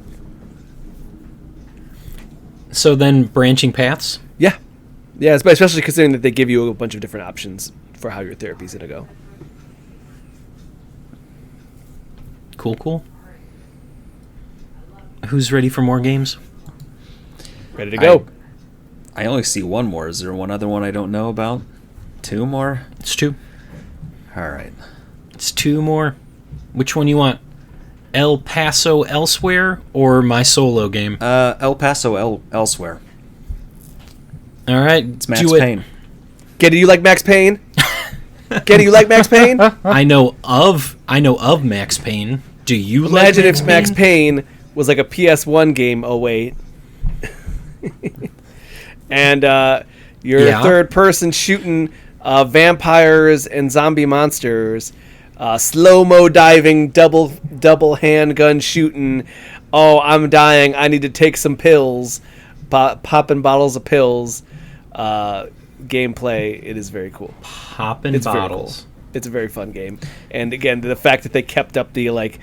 So then, branching paths. Yeah, especially considering that they give you a bunch of different options for how your therapy's gonna go. Cool. Who's ready for more games? Ready to go. I only see one more. Is there one other one I don't know about? Two more? It's two. All right. It's two more. Which one you want? El Paso Elsewhere or my solo game? El Paso Elsewhere. All right, It's Max Payne. Getty, you like Max Payne? Getty, you like Max Payne? I know of Max Payne. Do you Imagine like if Max Payne was like a PS1 game. Oh wait. And you're third person shooting vampires and zombie monsters, slow-mo diving, double handgun shooting. Oh, I'm dying. I need to take some pills. Popping bottles of pills. Gameplay, it is very cool. Popping It's bottles. very cool. It's a very fun game, and again, the fact that they kept up the like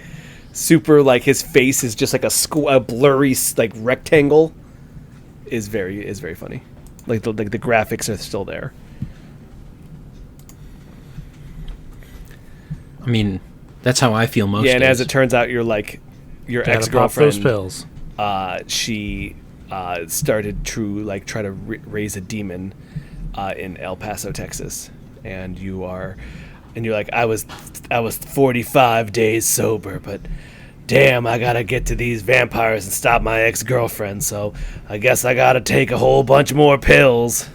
super, like, his face is just like a blurry like rectangle is very funny. Like the graphics are still there. I mean, that's how I feel most Yeah, and days. as it turns out, your Gotta ex-girlfriend, pop those pills. She started try to raise a demon in El Paso, Texas, and you're like, I was 45 days sober, but damn, I gotta get to these vampires and stop my ex-girlfriend, so I guess I gotta take a whole bunch more pills.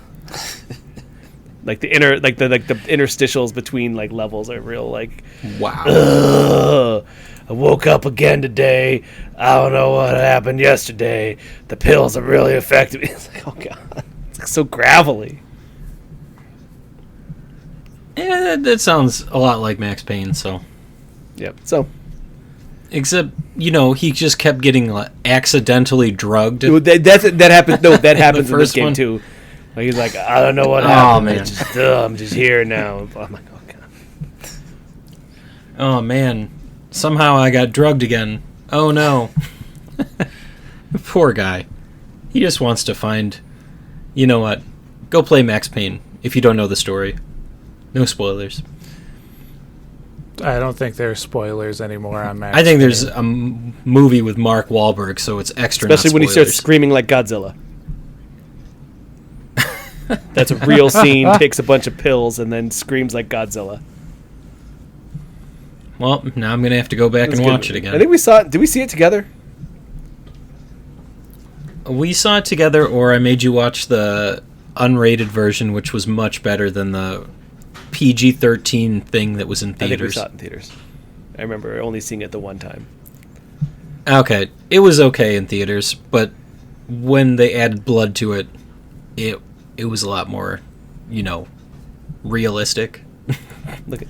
Like the interstitials between like levels are real like, wow. ugh, I woke up again today. I don't know what happened yesterday. The pills have really affected me. It's like, oh god, it's like so gravelly. Yeah, that sounds a lot like Max Payne. So, Yep. So except he just kept getting accidentally drugged. that happens. No, that happens in this first game one? too. Like, he's like, I don't know what happened. Man. I'm just here now. I'm like, oh god. Oh man, somehow I got drugged again. Oh no. Poor guy. He just wants to find. You know what? Go play Max Payne if you don't know the story. No spoilers. I don't think there's spoilers anymore on Max. I think there's a movie with Mark Wahlberg, so it's extra. Especially when he starts screaming like Godzilla. That's a real scene. Takes a bunch of pills and then screams like Godzilla. Well, now I'm gonna have to go back and watch it again. I think we saw it. Did we see it together? We saw it together, or I made you watch the unrated version, which was much better than the PG-13 thing that was in theaters. I think we saw it in theaters. I remember only seeing it the one time. Okay, it was okay in theaters, but when they added blood to it, it was a lot more, realistic. Look at.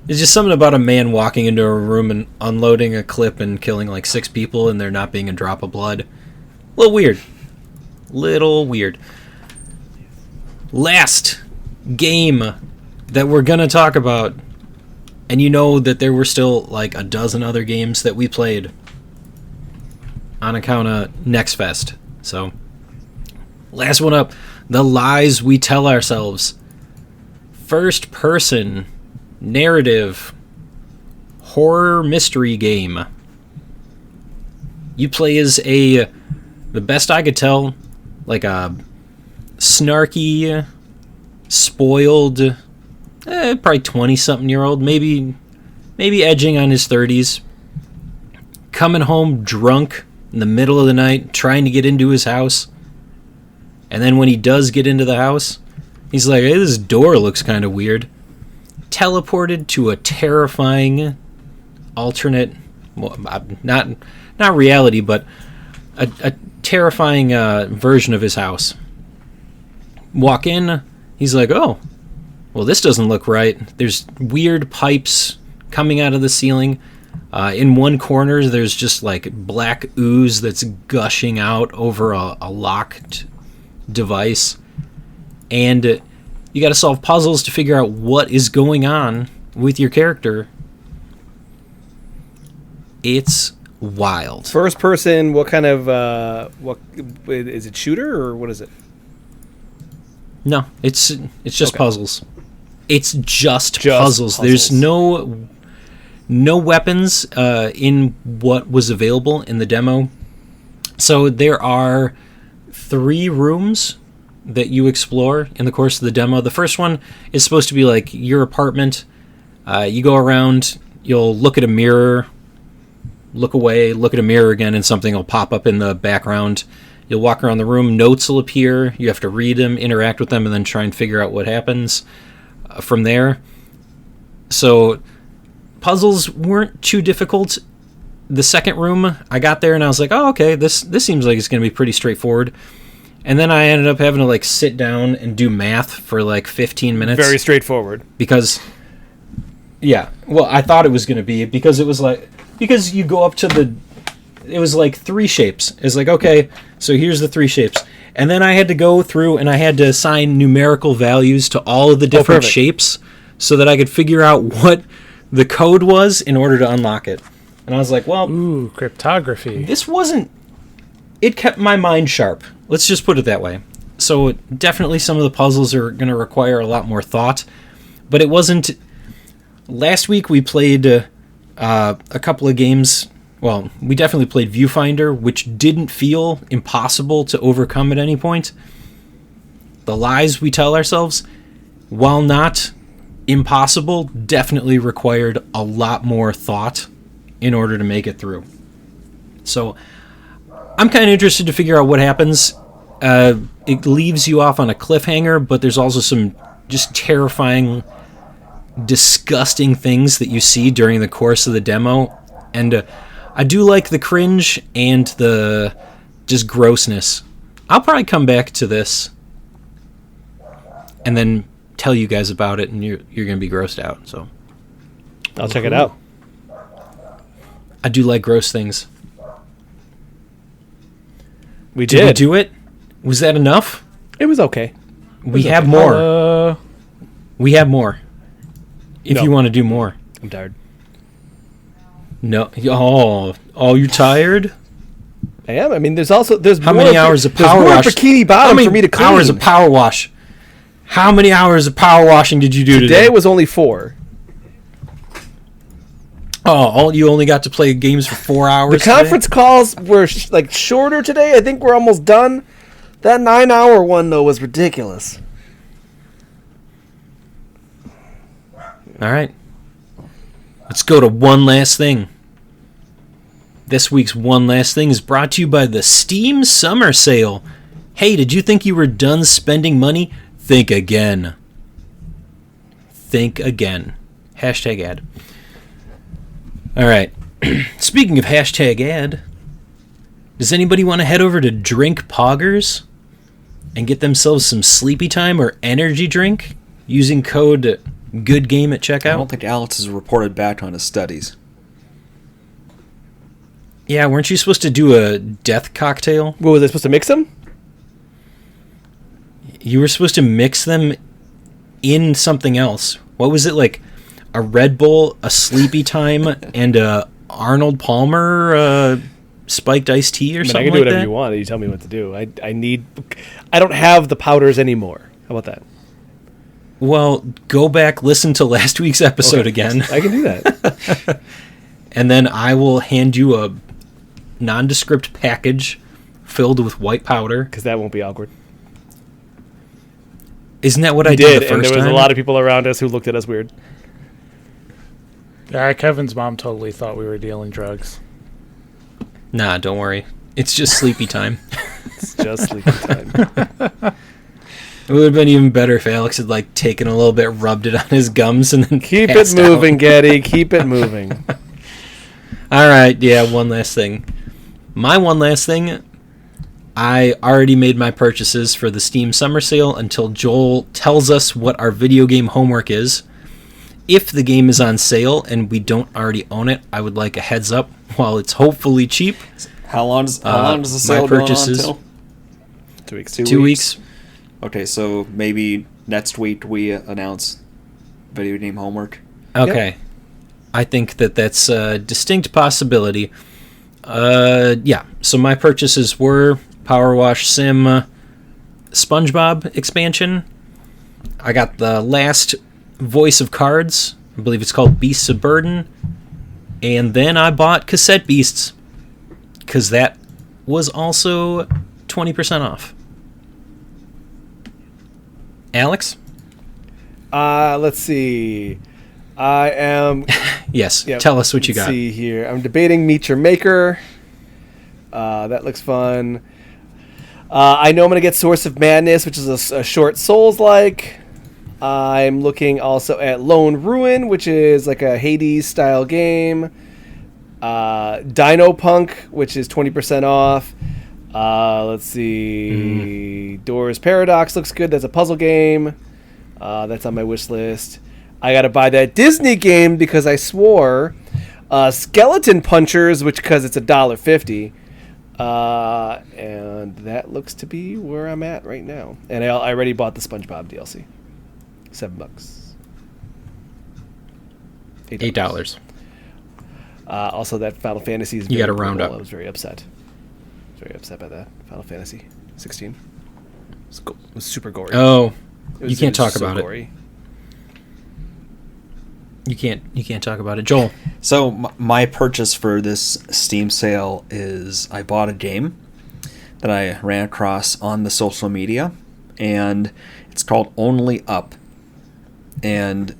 It's just something about a man walking into a room and unloading a clip and killing like 6 people and there not being a drop of blood. A little weird. Last game that we're going to talk about, and you know that there were still like a dozen other games that we played on account of Next Fest. So, last one up, The Lies We Tell Ourselves. First person narrative horror mystery game. You play as the best I could tell, like a snarky, spoiled, probably 20-something-year-old, maybe edging on his 30s, coming home drunk in the middle of the night, trying to get into his house. And then when he does get into the house, he's like, hey, this door looks kind of weird. Teleported to a terrifying alternate, well, not reality, but a terrifying version of his house. Walk in, he's like, oh, well, this doesn't look right. There's weird pipes coming out of the ceiling. In one corner, there's just like black ooze that's gushing out over a locked device. And you got to solve puzzles to figure out what is going on with your character. It's wild. First person, what kind of what is it, shooter or what is it? No, it's just Okay. puzzles. It's just puzzles. puzzles. There's no weapons in what was available in the demo. So there are 3 rooms that you explore in the course of the demo. The first one is supposed to be like your apartment. You go around, you'll look at a mirror, look away, look at a mirror again, and something will pop up in the background. You'll walk around the room, notes will appear, you have to read them, interact with them, and then try and figure out what happens from there. So puzzles weren't too difficult. The second room, I got there and I was like, oh, okay, this seems like it's going to be pretty straightforward. And then I ended up having to like sit down and do math for like 15 minutes. Very straightforward. Because, yeah, well, I thought it was going to be, because it was like, because you go up to it was like 3 shapes. It's like, okay, so here's the 3 shapes. And then I had to go through and I had to assign numerical values to all of the different perfect. shapes so that I could figure out what the code was in order to unlock it. And I was like, well, Ooh, cryptography. this wasn't... It kept my mind sharp. Let's just put it that way. So definitely some of the puzzles are going to require a lot more thought. But it wasn't... Last week we played a couple of games... Well, we definitely played Viewfinder, which didn't feel impossible to overcome at any point. The lies we tell ourselves, while not impossible, definitely required a lot more thought in order to make it through. So I'm kind of interested to figure out what happens. It leaves you off on a cliffhanger, but there's also some just terrifying, disgusting things that you see during the course of the demo. And I do like the cringe and the just grossness. I'll probably come back to this and then tell you guys about it, and you're going to be grossed out. So I'll check it out. I do like gross things. We Did we did. do it? Was that enough? It was okay. We have more. We have more. If No. you want to do more. I'm tired. No. Oh, you tired? I am. I mean, there's How more many hours of power there's more wash? bikini bottom for me to clean. hours of power wash? How many hours of power washing did you do today? Today was only 4. Oh, you only got to play games for 4 hours. The conference calls were like shorter today. I think we're almost done. That 9-hour one though was ridiculous. All right. Let's go to one last thing. This week's one last thing is brought to you by the Steam Summer Sale. Hey, did you think you were done spending money? Think again. Think again. Hashtag ad. All right. Speaking of hashtag ad, does anybody want to head over to Drink Poggers and get themselves some sleepy time or energy drink using code GOODGAME at checkout? I don't think Alex has reported back on his studies. Yeah, weren't you supposed to do a death cocktail? What was I supposed to mix them? You were supposed to mix them in something else. What was it, like a Red Bull, a Sleepy Time, and a Arnold Palmer spiked iced tea or I mean, I something can do like whatever that? you want. You tell me what to do. I don't have the powders anymore. How about that? Well, go back, listen to last week's episode again. I can do that. And then I will hand you a nondescript package filled with white powder. Because that won't be awkward. Isn't that what I You did the and first there was time? a lot of people around us who looked at us weird. Kevin's mom totally thought we were dealing drugs. Nah, don't worry. It's just sleepy time. It's just sleeping time. It would have been even better if Alex had like taken a little bit, rubbed it on his gums, and then Keep it passed moving, out. Getty. Keep it moving. All right, yeah, one last thing. My one last thing, I already made my purchases for the Steam Summer Sale until Joel tells us what our video game homework is. If the game is on sale and we don't already own it, I would like a heads up while it's hopefully cheap. How long does the sale my go on purchases- until? 2 weeks. 2 weeks. Okay, so maybe next week we announce video game homework. Okay. I think that's a distinct possibility. Yeah, so my purchases were POWERWASH Sim SpongeBob expansion. I got the last Voice of Cards. I believe it's called Beasts of Burden. And then I bought Cassette Beasts, because that was also 20% off. Alex? Let's see. I am. Yes, Yep. tell us what you Let's got. see here. I'm debating Meet Your Maker. That looks fun. I know I'm going to get Source of Madness, which is a short Souls-like. I'm looking also at Lone Ruin, which is like a Hades-style game. Dino Punk, which is 20% off. Let's see. Doors Paradox looks good. That's a puzzle game. That's on my wish list. I got to buy that Disney game because I swore. Skeleton Punchers, which because it's $1.50. And that looks to be where I'm at right now. And I already bought the SpongeBob DLC. $7. $8. Also, that Final Fantasy is You gotta very round brutal. up. I was very upset. Very upset by that. Final Fantasy 16. It was super gory. Oh, It you can't talk so about gory. it. You can't talk about it. Joel. So my purchase for this Steam sale is I bought a game that I ran across on the social media, and it's called Only Up. And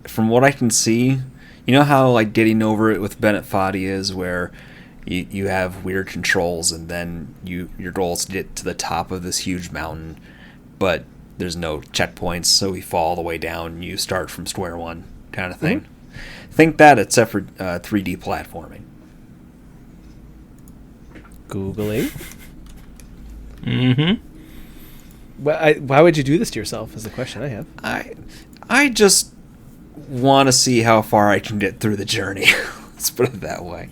from what I can see, you know how like getting over it with Bennett Foddy is, where you have weird controls and then your goal is to get to the top of this huge mountain, but there's no checkpoints, so you fall all the way down and you start from square one kind of thing. Think that, except for 3D platforming. Googling. Mm-hmm. Why would you do this to yourself is the question I have. I just want to see how far I can get through the journey. Let's put it that way.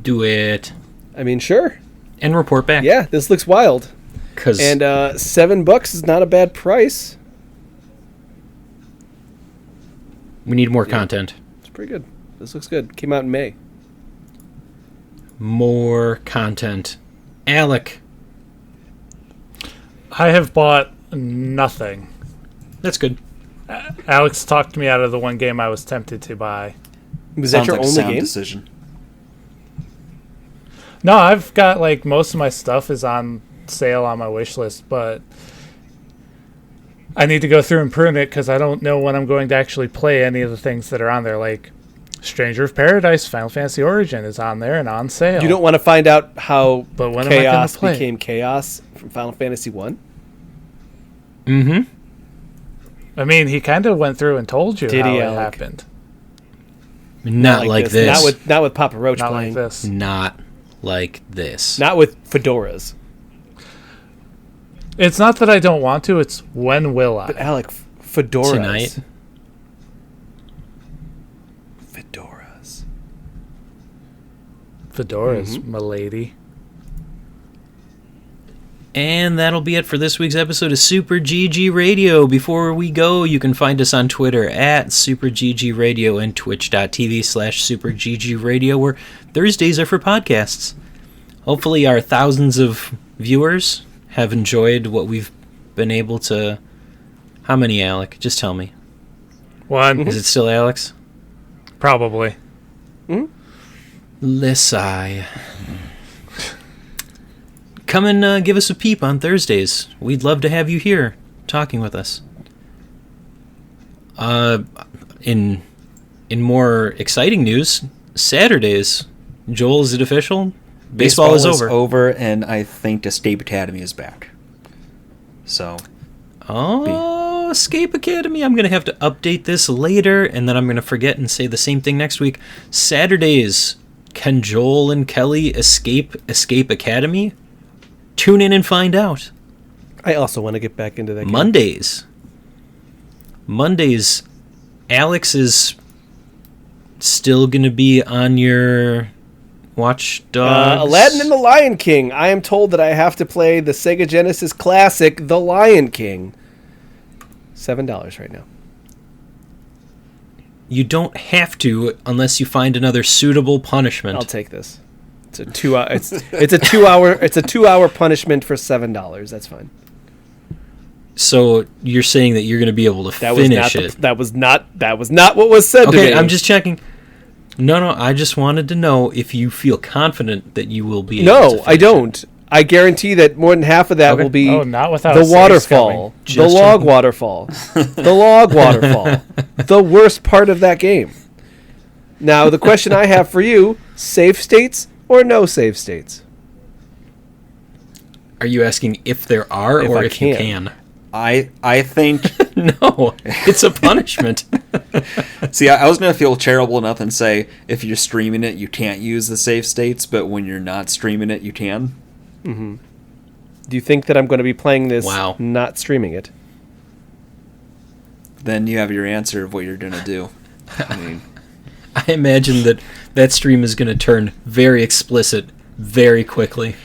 Do it. I mean, sure. And report back. Yeah, this looks wild. 'Cause And $7 is not a bad price. we need more content. It's pretty good. This looks good. Came out in May. More content. Alec. I have bought nothing. That's good. Alex talked me out of the one game I was tempted to buy. Was that Sounds your like a only sound game? decision. No, I've got like most of my stuff is on sale on my wish list, but I need to go through and prune it because I don't know when I'm going to actually play any of the things that are on there. Like Stranger of Paradise, Final Fantasy Origin is on there and on sale. You don't want to find out how But when am I gonna chaos play? became chaos from Final Fantasy 1? Mm-hmm. I mean, he kind of went through and told you Did how he, it Alec? happened. Not like this. Not with Papa Roach Not playing. like this. Not like this. Not with fedoras. It's not that I don't want to. It's when will I? But Alec, fedoras. Tonight. Fedoras. Fedoras, my lady. And that'll be it for this week's episode of Super GG Radio. Before we go, you can find us on Twitter at Super GG Radio and twitch.tv/Super GG Radio, where Thursdays are for podcasts. Hopefully our thousands of viewers have enjoyed what we've been able to How many, Alec? Just tell me. 1. Is it still Alex? Probably. Lissai. Come and give us a peep on Thursdays. We'd love to have you here talking with us. In more exciting news, Saturdays. Joel, is it official? Baseball is over. And I think Escape Academy is back. So. Oh, Escape Academy. I'm going to have to update this later, and then I'm going to forget and say the same thing next week. Saturdays, can Joel and Kelly escape Academy? Tune in and find out. I also want to get back into that game. Mondays, Alex is still going to be on your Watch Dogs. Aladdin and the Lion King. I am told that I have to play the Sega Genesis classic, The Lion King. $7 right now. You don't have to unless you find another suitable punishment. I'll take this. It's a 2 hour. It's a 2 hour. It's a 2 hour punishment for $7. That's fine. So you're saying that you're going to be able to finish it? That was not what was said to me. Okay, I'm just checking. No, I just wanted to know if you feel confident that you will be able to finish I don't. I guarantee that more than half of that will be not without the waterfall, the log waterfall, the log waterfall, the worst part of that game. Now, the question I have for you, save states or no save states? Are you asking if there are or if you can? I think no, it's a punishment. See, I was gonna feel charitable enough and say if you're streaming it, you can't use the save states, but when you're not streaming it, you can. Mm-hmm. Do you think that I'm going to be playing this? Wow. Not streaming it? Then you have your answer of what you're gonna do. I mean, I imagine that stream is going to turn very explicit very quickly.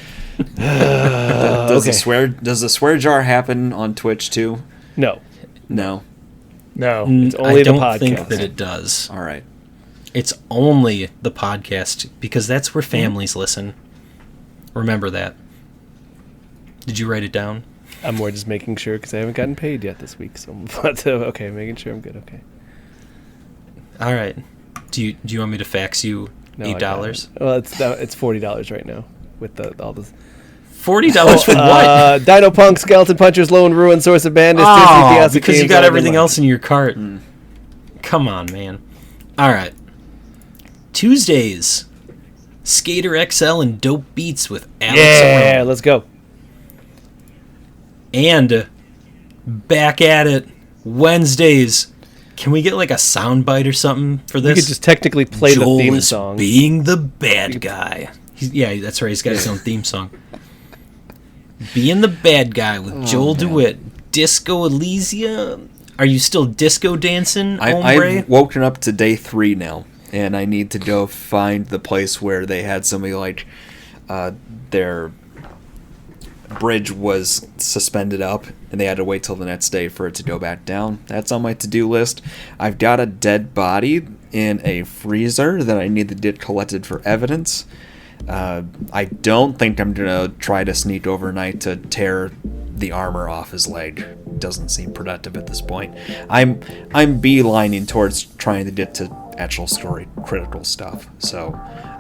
Does the swear jar happen on Twitch too? No. It's I only the podcast. don't think that it does. All right. It's only the podcast because that's where families listen. Remember that. Did you write it down? I'm more just making sure because I haven't gotten paid yet this week. So I'm about to, okay, making sure I'm good. Okay. All right. Do you want me to fax you $8? Well, it's $40 right now with all this. $40 for what? Dino Punk, Skeleton Punchers, Lone Ruin, Source of Bandits, Disney, because you got everything else in your cart. Come on, man. All right. Tuesdays, Skater XL and Dope Beats with Alex Alec. Yeah, let's go. And back at it, Wednesdays. Can we get like a soundbite or something for this? You could just technically play Joel the theme is song. Being the bad guy. Yeah, that's right. He's got his own theme song. Being the bad guy with Joel DeWitt. Disco Elysium. Are you still disco dancing, hombre? I've woken up to day 3 now, and I need to go find the place where they had somebody like their bridge was suspended up, and they had to wait till the next day for it to go back down. That's on my to-do list. I've got a dead body in a freezer that I need to get collected for evidence. I don't think I'm gonna try to sneak overnight to tear the armor off his leg. Doesn't seem productive at this point. I'm beelining towards trying to get to actual story critical stuff. So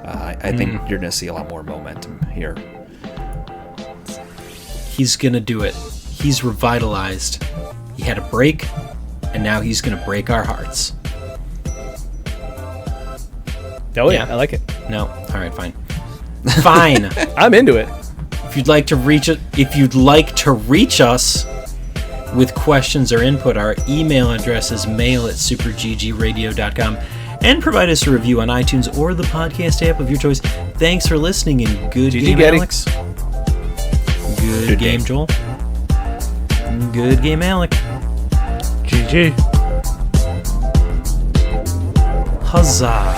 I think you're gonna see a lot more momentum here. He's gonna do it. He's revitalized. He had a break, and now he's gonna break our hearts. Oh yeah, I like it. No, all right, fine. Fine. I'm into it. If you'd like to reach us with questions or input, our email address is mail@superggradio.com, and provide us a review on iTunes or the podcast app of your choice. Thanks for listening, and good GG, game, Getty. Alex. Good game, Joel. Good game, Alec. GG. Huzzah.